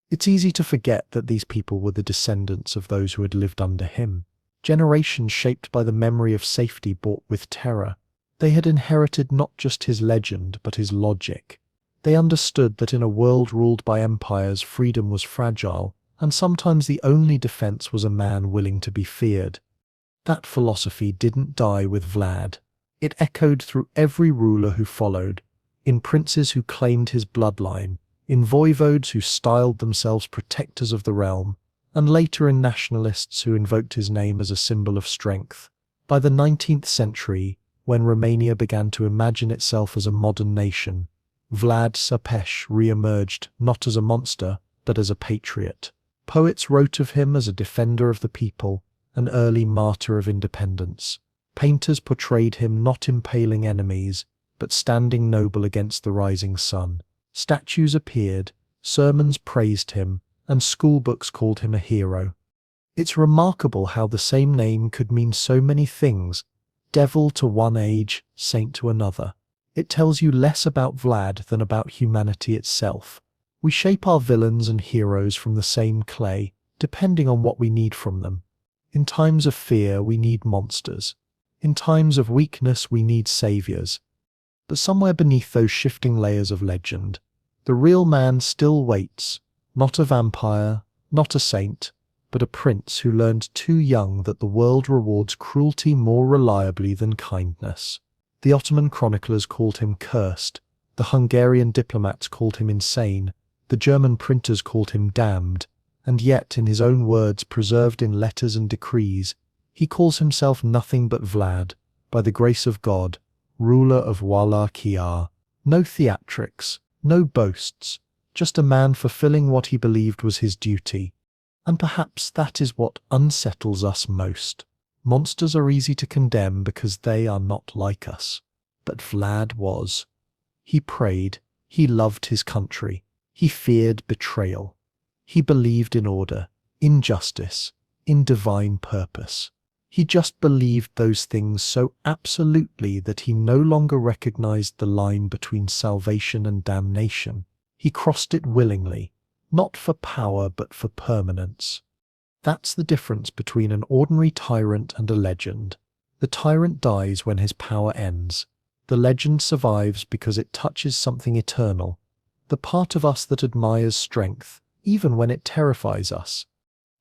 It's easy to forget that these people were the descendants of those who had lived under him. Generations shaped by the memory of safety bought with terror. They had inherited not just his legend, but his logic. They understood that in a world ruled by empires, freedom was fragile, and sometimes the only defense was a man willing to be feared. That philosophy didn't die with Vlad. It echoed through every ruler who followed, in princes who claimed his bloodline, in voivodes who styled themselves protectors of the realm, and later in nationalists who invoked his name as a symbol of strength. By the 19th century, when Romania began to imagine itself as a modern nation, Vlad the Impaler re-emerged not as a monster, but as a patriot. Poets wrote of him as a defender of the people, an early martyr of independence. Painters portrayed him not impaling enemies, but standing noble against the rising sun. Statues appeared, sermons praised him, and schoolbooks called him a hero. It's remarkable how the same name could mean so many things, devil to one age, saint to another. It tells you less about Vlad than about humanity itself. We shape our villains and heroes from the same clay, depending on what we need from them. In times of fear, we need monsters. In times of weakness, we need saviors. But somewhere beneath those shifting layers of legend, the real man still waits, not a vampire, not a saint, but a prince who learned too young that the world rewards cruelty more reliably than kindness. The Ottoman chroniclers called him cursed, the Hungarian diplomats called him insane, the German printers called him damned, and yet, in his own words preserved in letters and decrees, he calls himself nothing but Vlad, by the grace of God, ruler of Wallachia. No theatrics, no boasts, just a man fulfilling what he believed was his duty. And perhaps that is what unsettles us most. Monsters are easy to condemn because they are not like us. But Vlad was. He prayed, he loved his country, he feared betrayal. He believed in order, in justice, in divine purpose. He just believed those things so absolutely that he no longer recognized the line between salvation and damnation. He crossed it willingly, not for power but for permanence. That's the difference between an ordinary tyrant and a legend. The tyrant dies when his power ends. The legend survives because it touches something eternal, the part of us that admires strength, even when it terrifies us.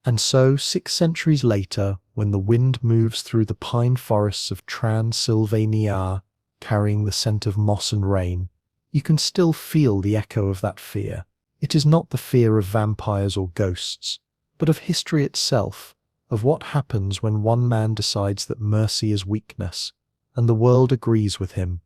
And so, 6 centuries later, when the wind moves through the pine forests of Transylvania, carrying the scent of moss and rain, you can still feel the echo of that fear. It is not the fear of vampires or ghosts, but of history itself, of what happens when one man decides that mercy is weakness, and the world agrees with him.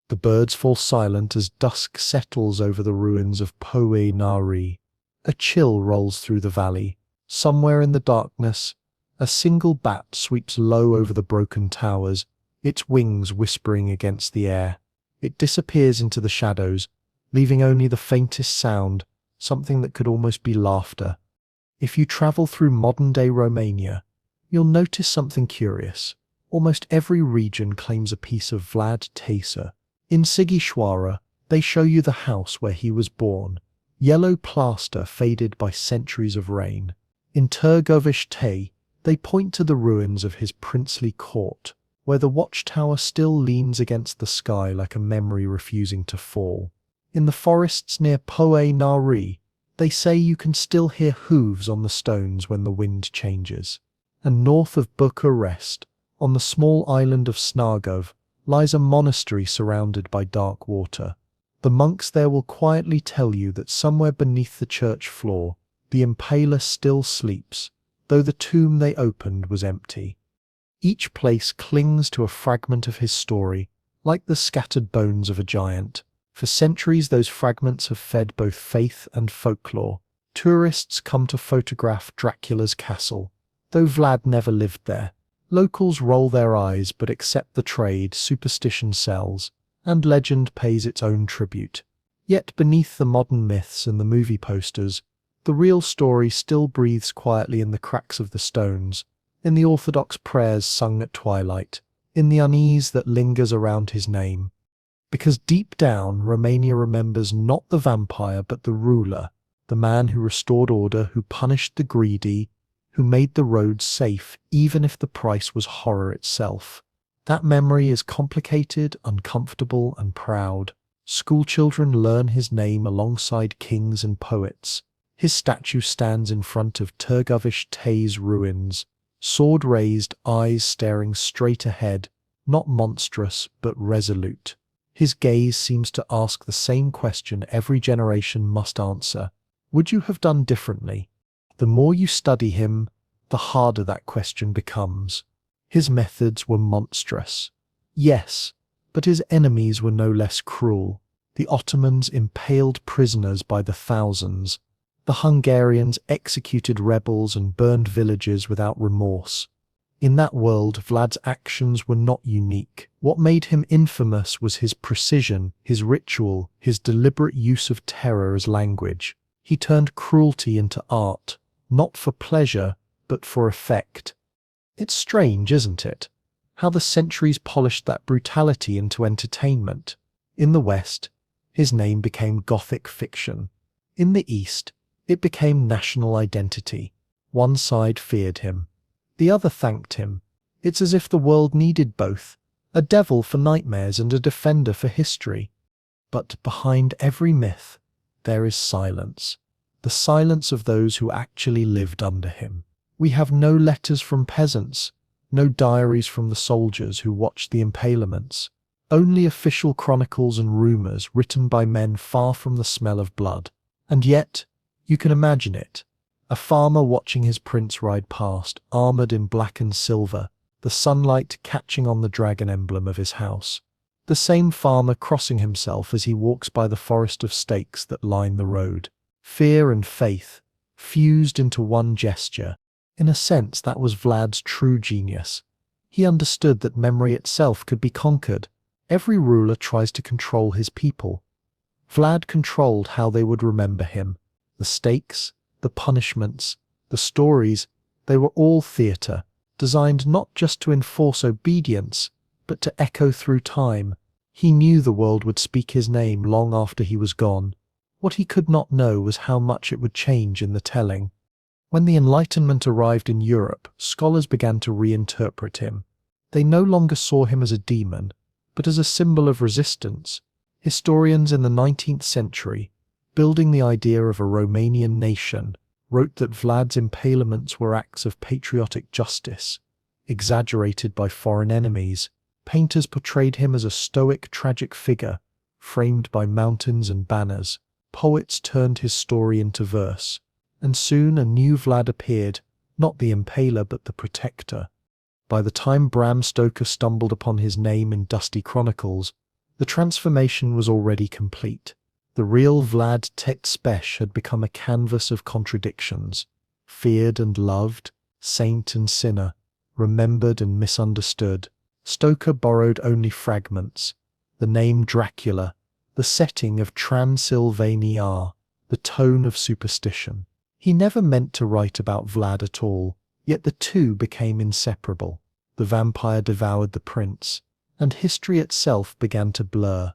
The birds fall silent as dusk settles over the ruins of Poe Nari. A chill rolls through the valley. Somewhere in the darkness, a single bat sweeps low over the broken towers, its wings whispering against the air. It disappears into the shadows, leaving only the faintest sound, something that could almost be laughter. If you travel through modern-day Romania, you'll notice something curious. Almost every region claims a piece of Vlad Tăcer. In Sighișoara, they show you the house where he was born, yellow plaster faded by centuries of rain. In Târgoviște, they point to the ruins of his princely court, where the watchtower still leans against the sky like a memory refusing to fall. In the forests near Poe Nari, they say you can still hear hooves on the stones when the wind changes. And north of Bucharest, on the small island of Snagov, lies a monastery surrounded by dark water. The monks there will quietly tell you that somewhere beneath the church floor, the Impaler still sleeps, though the tomb they opened was empty. Each place clings to a fragment of his story, like the scattered bones of a giant. For centuries those fragments have fed both faith and folklore. Tourists come to photograph Dracula's castle, though Vlad never lived there. Locals roll their eyes but accept the trade superstition sells, and legend pays its own tribute. Yet beneath the modern myths and the movie posters, the real story still breathes quietly in the cracks of the stones, in the Orthodox prayers sung at twilight, in the unease that lingers around his name. Because deep down, Romania remembers not the vampire but the ruler, the man who restored order, who punished the greedy, who made the roads safe even if the price was horror itself. That memory is complicated, uncomfortable, and proud. Schoolchildren learn his name alongside kings and poets. His statue stands in front of Târgoviște's ruins, sword raised, eyes staring straight ahead, not monstrous but resolute. His gaze seems to ask the same question every generation must answer. Would you have done differently? The more you study him, the harder that question becomes. His methods were monstrous. Yes, but his enemies were no less cruel. The Ottomans impaled prisoners by the thousands. The Hungarians executed rebels and burned villages without remorse. In that world, Vlad's actions were not unique. What made him infamous was his precision, his ritual, his deliberate use of terror as language. He turned cruelty into art, not for pleasure, but for effect. It's strange, isn't it? How the centuries polished that brutality into entertainment. In the West, his name became Gothic fiction. In the East, it became national identity. One side feared him. The other thanked him. It's as if the world needed both, a devil for nightmares and a defender for history. But behind every myth, there is silence. The silence of those who actually lived under him. We have no letters from peasants, no diaries from the soldiers who watched the impalements, only official chronicles and rumors written by men far from the smell of blood. And yet, you can imagine it. A farmer watching his prince ride past, armored in black and silver, the sunlight catching on the dragon emblem of his house. The same farmer crossing himself as he walks by the forest of stakes that line the road. Fear and faith, fused into one gesture. In a sense, that was Vlad's true genius. He understood that memory itself could be conquered. Every ruler tries to control his people. Vlad controlled how they would remember him. The stakes, the punishments, the stories, they were all theatre, designed not just to enforce obedience, but to echo through time. He knew the world would speak his name long after he was gone. What he could not know was how much it would change in the telling. When the Enlightenment arrived in Europe, scholars began to reinterpret him. They no longer saw him as a demon, but as a symbol of resistance. Historians in the 19th century, building the idea of a Romanian nation, wrote that Vlad's impalements were acts of patriotic justice, exaggerated by foreign enemies. Painters portrayed him as a stoic, tragic figure, framed by mountains and banners. Poets turned his story into verse, and soon a new Vlad appeared, not the Impaler but the Protector. By the time Bram Stoker stumbled upon his name in dusty chronicles, the transformation was already complete. The real Vlad Tepes had become a canvas of contradictions, feared and loved, saint and sinner, remembered and misunderstood. Stoker borrowed only fragments: the name Dracula, the setting of Transylvania, the tone of superstition. He never meant to write about Vlad at all, yet the two became inseparable. The vampire devoured the prince, and history itself began to blur.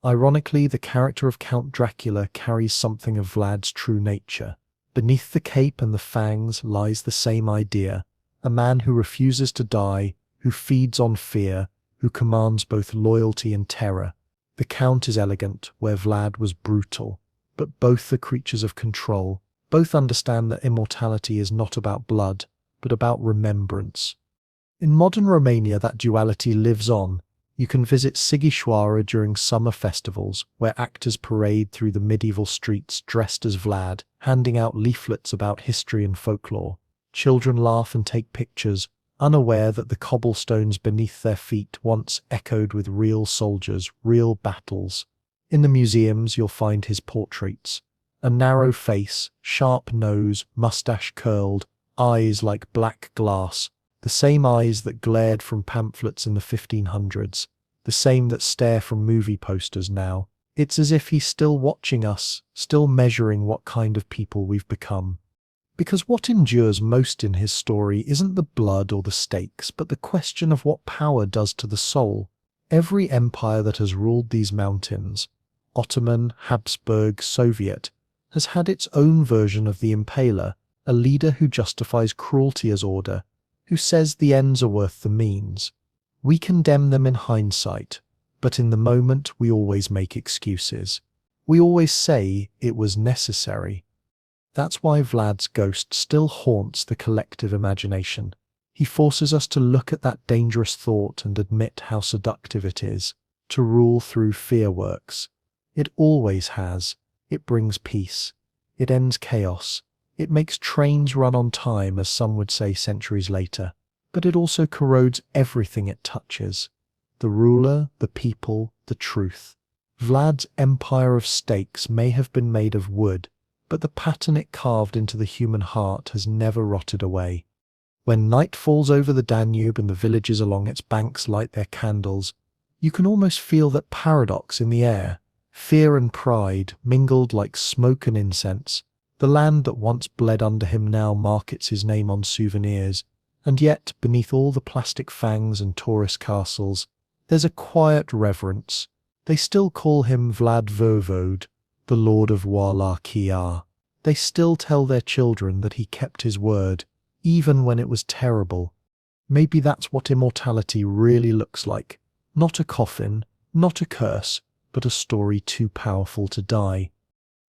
Ironically, the character of Count Dracula carries something of Vlad's true nature. Beneath the cape and the fangs lies the same idea: a man who refuses to die, who feeds on fear, who commands both loyalty and terror. The Count is elegant, where Vlad was brutal, but both are creatures of control. Both understand that immortality is not about blood, but about remembrance. In modern Romania, that duality lives on. You can visit Sighișoara during summer festivals, where actors parade through the medieval streets dressed as Vlad, handing out leaflets about history and folklore. Children laugh and take pictures, unaware that the cobblestones beneath their feet once echoed with real soldiers, real battles. In the museums, you'll find his portraits: a narrow face, sharp nose, mustache curled, eyes like black glass, the same eyes that glared from pamphlets in the 1500s, the same that stare from movie posters now. It's as if he's still watching us, still measuring what kind of people we've become. Because what endures most in his story isn't the blood or the stakes, but the question of what power does to the soul. Every empire that has ruled these mountains, Ottoman, Habsburg, Soviet, has had its own version of the Impaler, a leader who justifies cruelty as order, who says the ends are worth the means. We condemn them in hindsight, but in the moment we always make excuses. We always say it was necessary. That's why Vlad's ghost still haunts the collective imagination. He forces us to look at that dangerous thought and admit how seductive it is. To rule through fear works. It always has. It brings peace. It ends chaos. It makes trains run on time, as some would say centuries later. But it also corrodes everything it touches: the ruler, the people, the truth. Vlad's empire of stakes may have been made of wood, but the pattern it carved into the human heart has never rotted away. When night falls over the Danube and the villages along its banks light their candles, you can almost feel that paradox in the air. Fear and pride mingled like smoke and incense. The land that once bled under him now markets his name on souvenirs, and yet, beneath all the plastic fangs and tourist castles, there's a quiet reverence. They still call him Vlad Voivode, the Lord of Wallachia. They still tell their children that he kept his word, even when it was terrible. Maybe that's what immortality really looks like. Not a coffin, not a curse, but a story too powerful to die.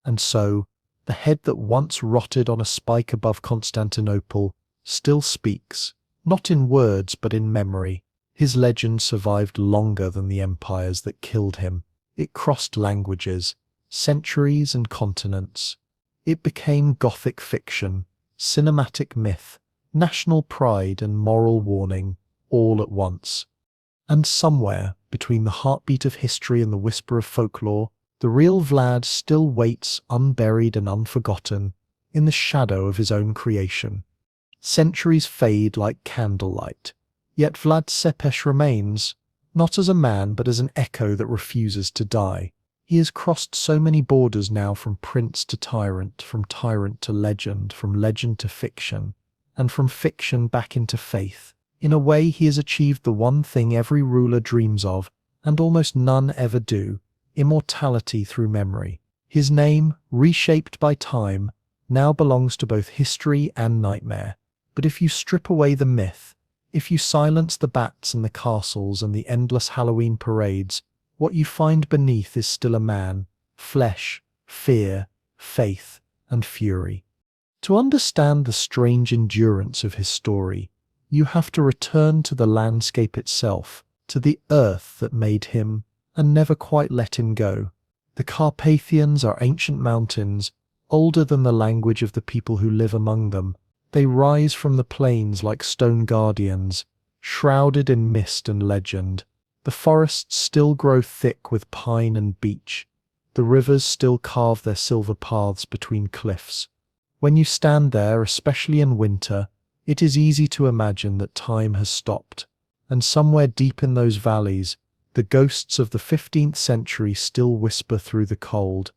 And so, the head that once rotted on a spike above Constantinople still speaks, not in words but in memory. His legend survived longer than the empires that killed him. It crossed languages, centuries and continents. It became Gothic fiction, cinematic myth, national pride and moral warning, all at once. And somewhere, between the heartbeat of history and the whisper of folklore, the real Vlad still waits, unburied and unforgotten, in the shadow of his own creation. Centuries fade like candlelight, yet Vlad Tepes remains, not as a man but as an echo that refuses to die. He has crossed so many borders now, from prince to tyrant, from tyrant to legend, from legend to fiction, and from fiction back into faith. In a way, he has achieved the one thing every ruler dreams of, and almost none ever do: immortality through memory. His name, reshaped by time, now belongs to both history and nightmare. But if you strip away the myth, if you silence the bats and the castles and the endless Halloween parades, what you find beneath is still a man: flesh, fear, faith, and fury. To understand the strange endurance of his story, you have to return to the landscape itself, to the earth that made him and never quite let him go. The Carpathians are ancient mountains, older than the language of the people who live among them. They rise from the plains like stone guardians, shrouded in mist and legend. The forests still grow thick with pine and beech. The rivers still carve their silver paths between cliffs. When you stand there, especially in winter, it is easy to imagine that time has stopped, and somewhere deep in those valleys, the ghosts of the 15th century still whisper through the cold.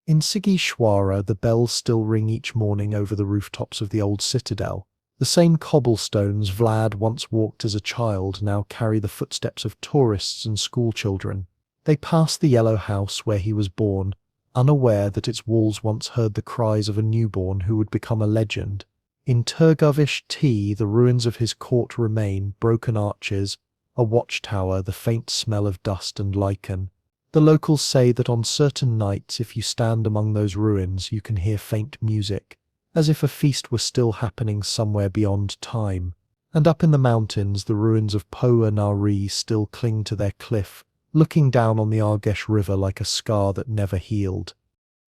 In Sigishwara, the bells still ring each morning over the rooftops of the old citadel. The same cobblestones Vlad once walked as a child now carry the footsteps of tourists and schoolchildren. They pass the yellow house where he was born, unaware that its walls once heard the cries of a newborn who would become a legend. In Turgovish T, the ruins of his court remain: broken arches, a watchtower, the faint smell of dust and lichen. The locals say that on certain nights, if you stand among those ruins, you can hear faint music, as if a feast were still happening somewhere beyond time. And up in the mountains, the ruins of Poa Nari still cling to their cliff, looking down on the Argesh River like a scar that never healed.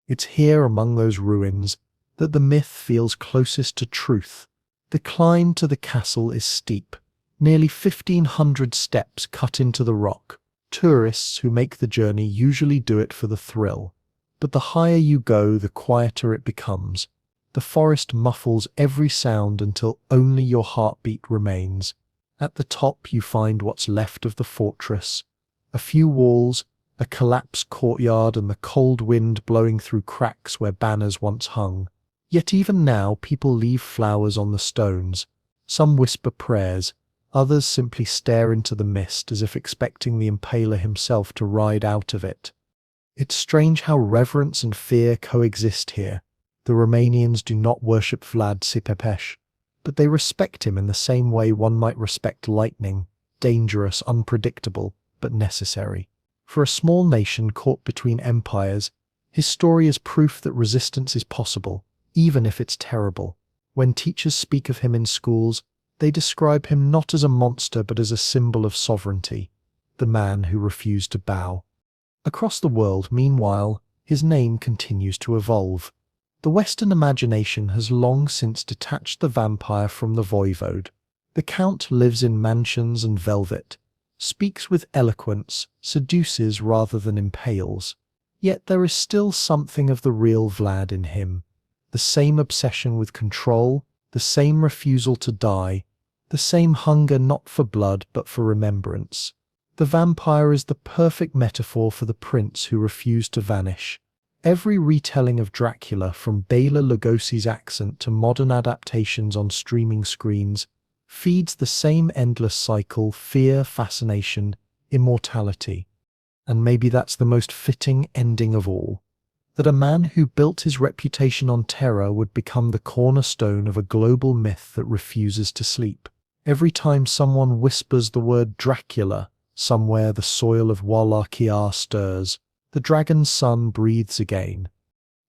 It's here, among those ruins, that the myth feels closest to truth. The climb to the castle is steep, nearly 1,500 steps cut into the rock. Tourists who make the journey usually do it for the thrill, but the higher you go, the quieter it becomes. The forest muffles every sound until only your heartbeat remains. At the top you find what's left of the fortress: a few walls, a collapsed courtyard, and the cold wind blowing through cracks where banners once hung. Yet even now people leave flowers on the stones. Some whisper prayers, others simply stare into the mist as if expecting the Impaler himself to ride out of it. It's strange how reverence and fear coexist here. The Romanians do not worship Vlad Tsipepesh, but they respect him in the same way one might respect lightning: dangerous, unpredictable, but necessary. For a small nation caught between empires, his story is proof that resistance is possible, even if it's terrible. When teachers speak of him in schools, they describe him not as a monster but as a symbol of sovereignty, the man who refused to bow. Across the world, meanwhile, his name continues to evolve. The Western imagination has long since detached the vampire from the voivode. The Count lives in mansions and velvet, speaks with eloquence, seduces rather than impales. Yet there is still something of the real Vlad in him. The same obsession with control, the same refusal to die, the same hunger not for blood but for remembrance. The vampire is the perfect metaphor for the prince who refused to vanish. Every retelling of Dracula, from Bela Lugosi's accent to modern adaptations on streaming screens, feeds the same endless cycle: fear, fascination, immortality. And maybe that's the most fitting ending of all: that a man who built his reputation on terror would become the cornerstone of a global myth that refuses to sleep. Every time someone whispers the word Dracula, somewhere the soil of Wallachia stirs. The dragon's son breathes again.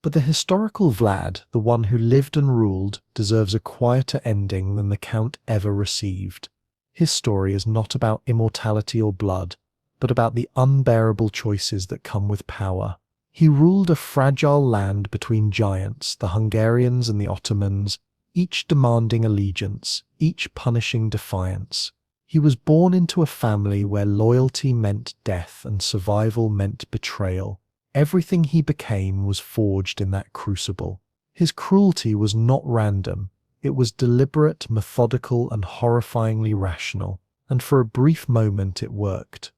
But the historical Vlad, the one who lived and ruled, deserves a quieter ending than the Count ever received. His story is not about immortality or blood, but about the unbearable choices that come with power. He ruled a fragile land between giants, the Hungarians and the Ottomans, each demanding allegiance, each punishing defiance. He was born into a family where loyalty meant death and survival meant betrayal. Everything he became was forged in that crucible. His cruelty was not random. It was deliberate, methodical, and horrifyingly rational. And for a brief moment it worked.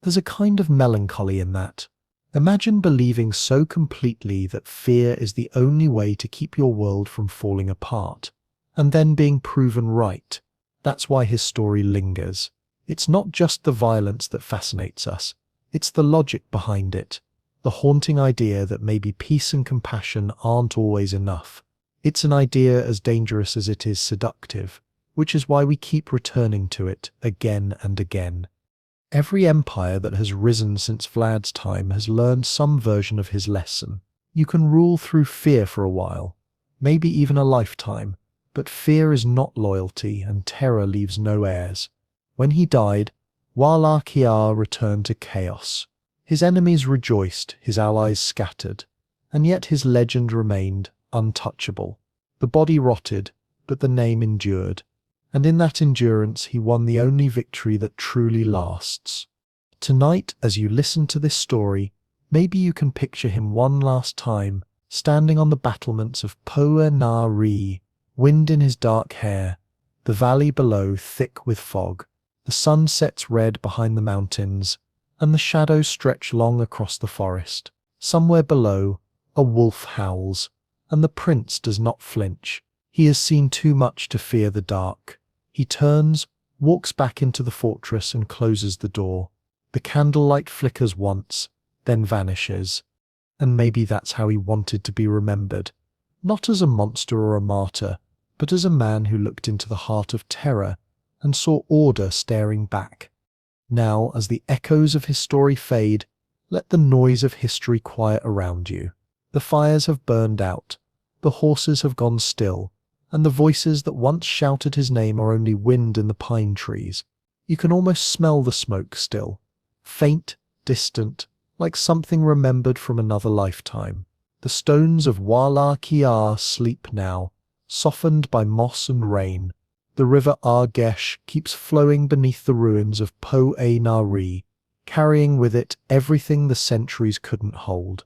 There's a kind of melancholy in that. Imagine believing so completely that fear is the only way to keep your world from falling apart, and then being proven right. That's why his story lingers. It's not just the violence that fascinates us, it's the logic behind it, the haunting idea that maybe peace and compassion aren't always enough. It's an idea as dangerous as it is seductive, which is why we keep returning to it again and again. Every empire that has risen since Vlad's time has learned some version of his lesson. You can rule through fear for a while, maybe even a lifetime, but fear is not loyalty and terror leaves no heirs. When he died, Wallachia returned to chaos. His enemies rejoiced, his allies scattered, and yet his legend remained untouchable. The body rotted, but the name endured, and in that endurance he won the only victory that truly lasts. Tonight, as you listen to this story, maybe you can picture him one last time, standing on the battlements of Poe-na-Ri, wind in his dark hair, the valley below thick with fog. The sun sets red behind the mountains, and the shadows stretch long across the forest. Somewhere below, a wolf howls, and the prince does not flinch. He has seen too much to fear the dark. He turns, walks back into the fortress and closes the door. The candlelight flickers once, then vanishes. And maybe that's how he wanted to be remembered. Not as a monster or a martyr, but as a man who looked into the heart of terror and saw order staring back. Now, as the echoes of his story fade, let the noise of history quiet around you. The fires have burned out, the horses have gone still, and the voices that once shouted his name are only wind in the pine trees. You can almost smell the smoke still, faint, distant, like something remembered from another lifetime. The stones of Wallachia sleep now, softened by moss and rain. The river Argesh keeps flowing beneath the ruins of Poe-na-Ri, carrying with it everything the centuries couldn't hold.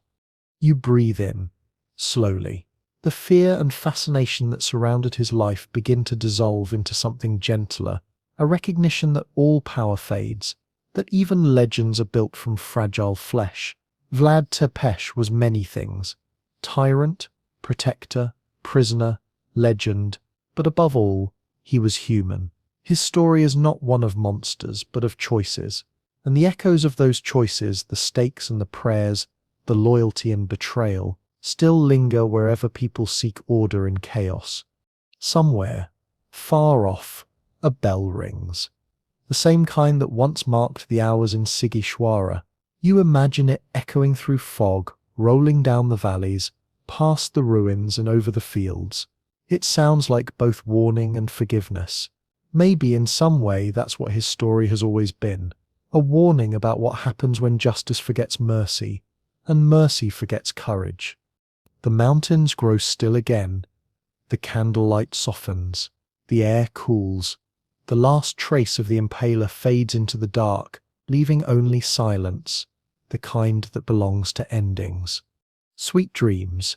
You breathe in, slowly. The fear and fascination that surrounded his life begin to dissolve into something gentler, a recognition that all power fades, that even legends are built from fragile flesh. Vlad Tepes was many things: tyrant, protector, prisoner, legend, but above all, he was human. His story is not one of monsters, but of choices, and the echoes of those choices, the stakes and the prayers, the loyalty and betrayal, still linger wherever people seek order in chaos. Somewhere, far off, a bell rings. The same kind that once marked the hours in Sigishwara. You imagine it echoing through fog, rolling down the valleys, past the ruins and over the fields. It sounds like both warning and forgiveness. Maybe in some way that's what his story has always been. A warning about what happens when justice forgets mercy, and mercy forgets courage. The mountains grow still again. The candlelight softens. The air cools. The last trace of the impaler fades into the dark, leaving only silence, the kind that belongs to endings. Sweet dreams.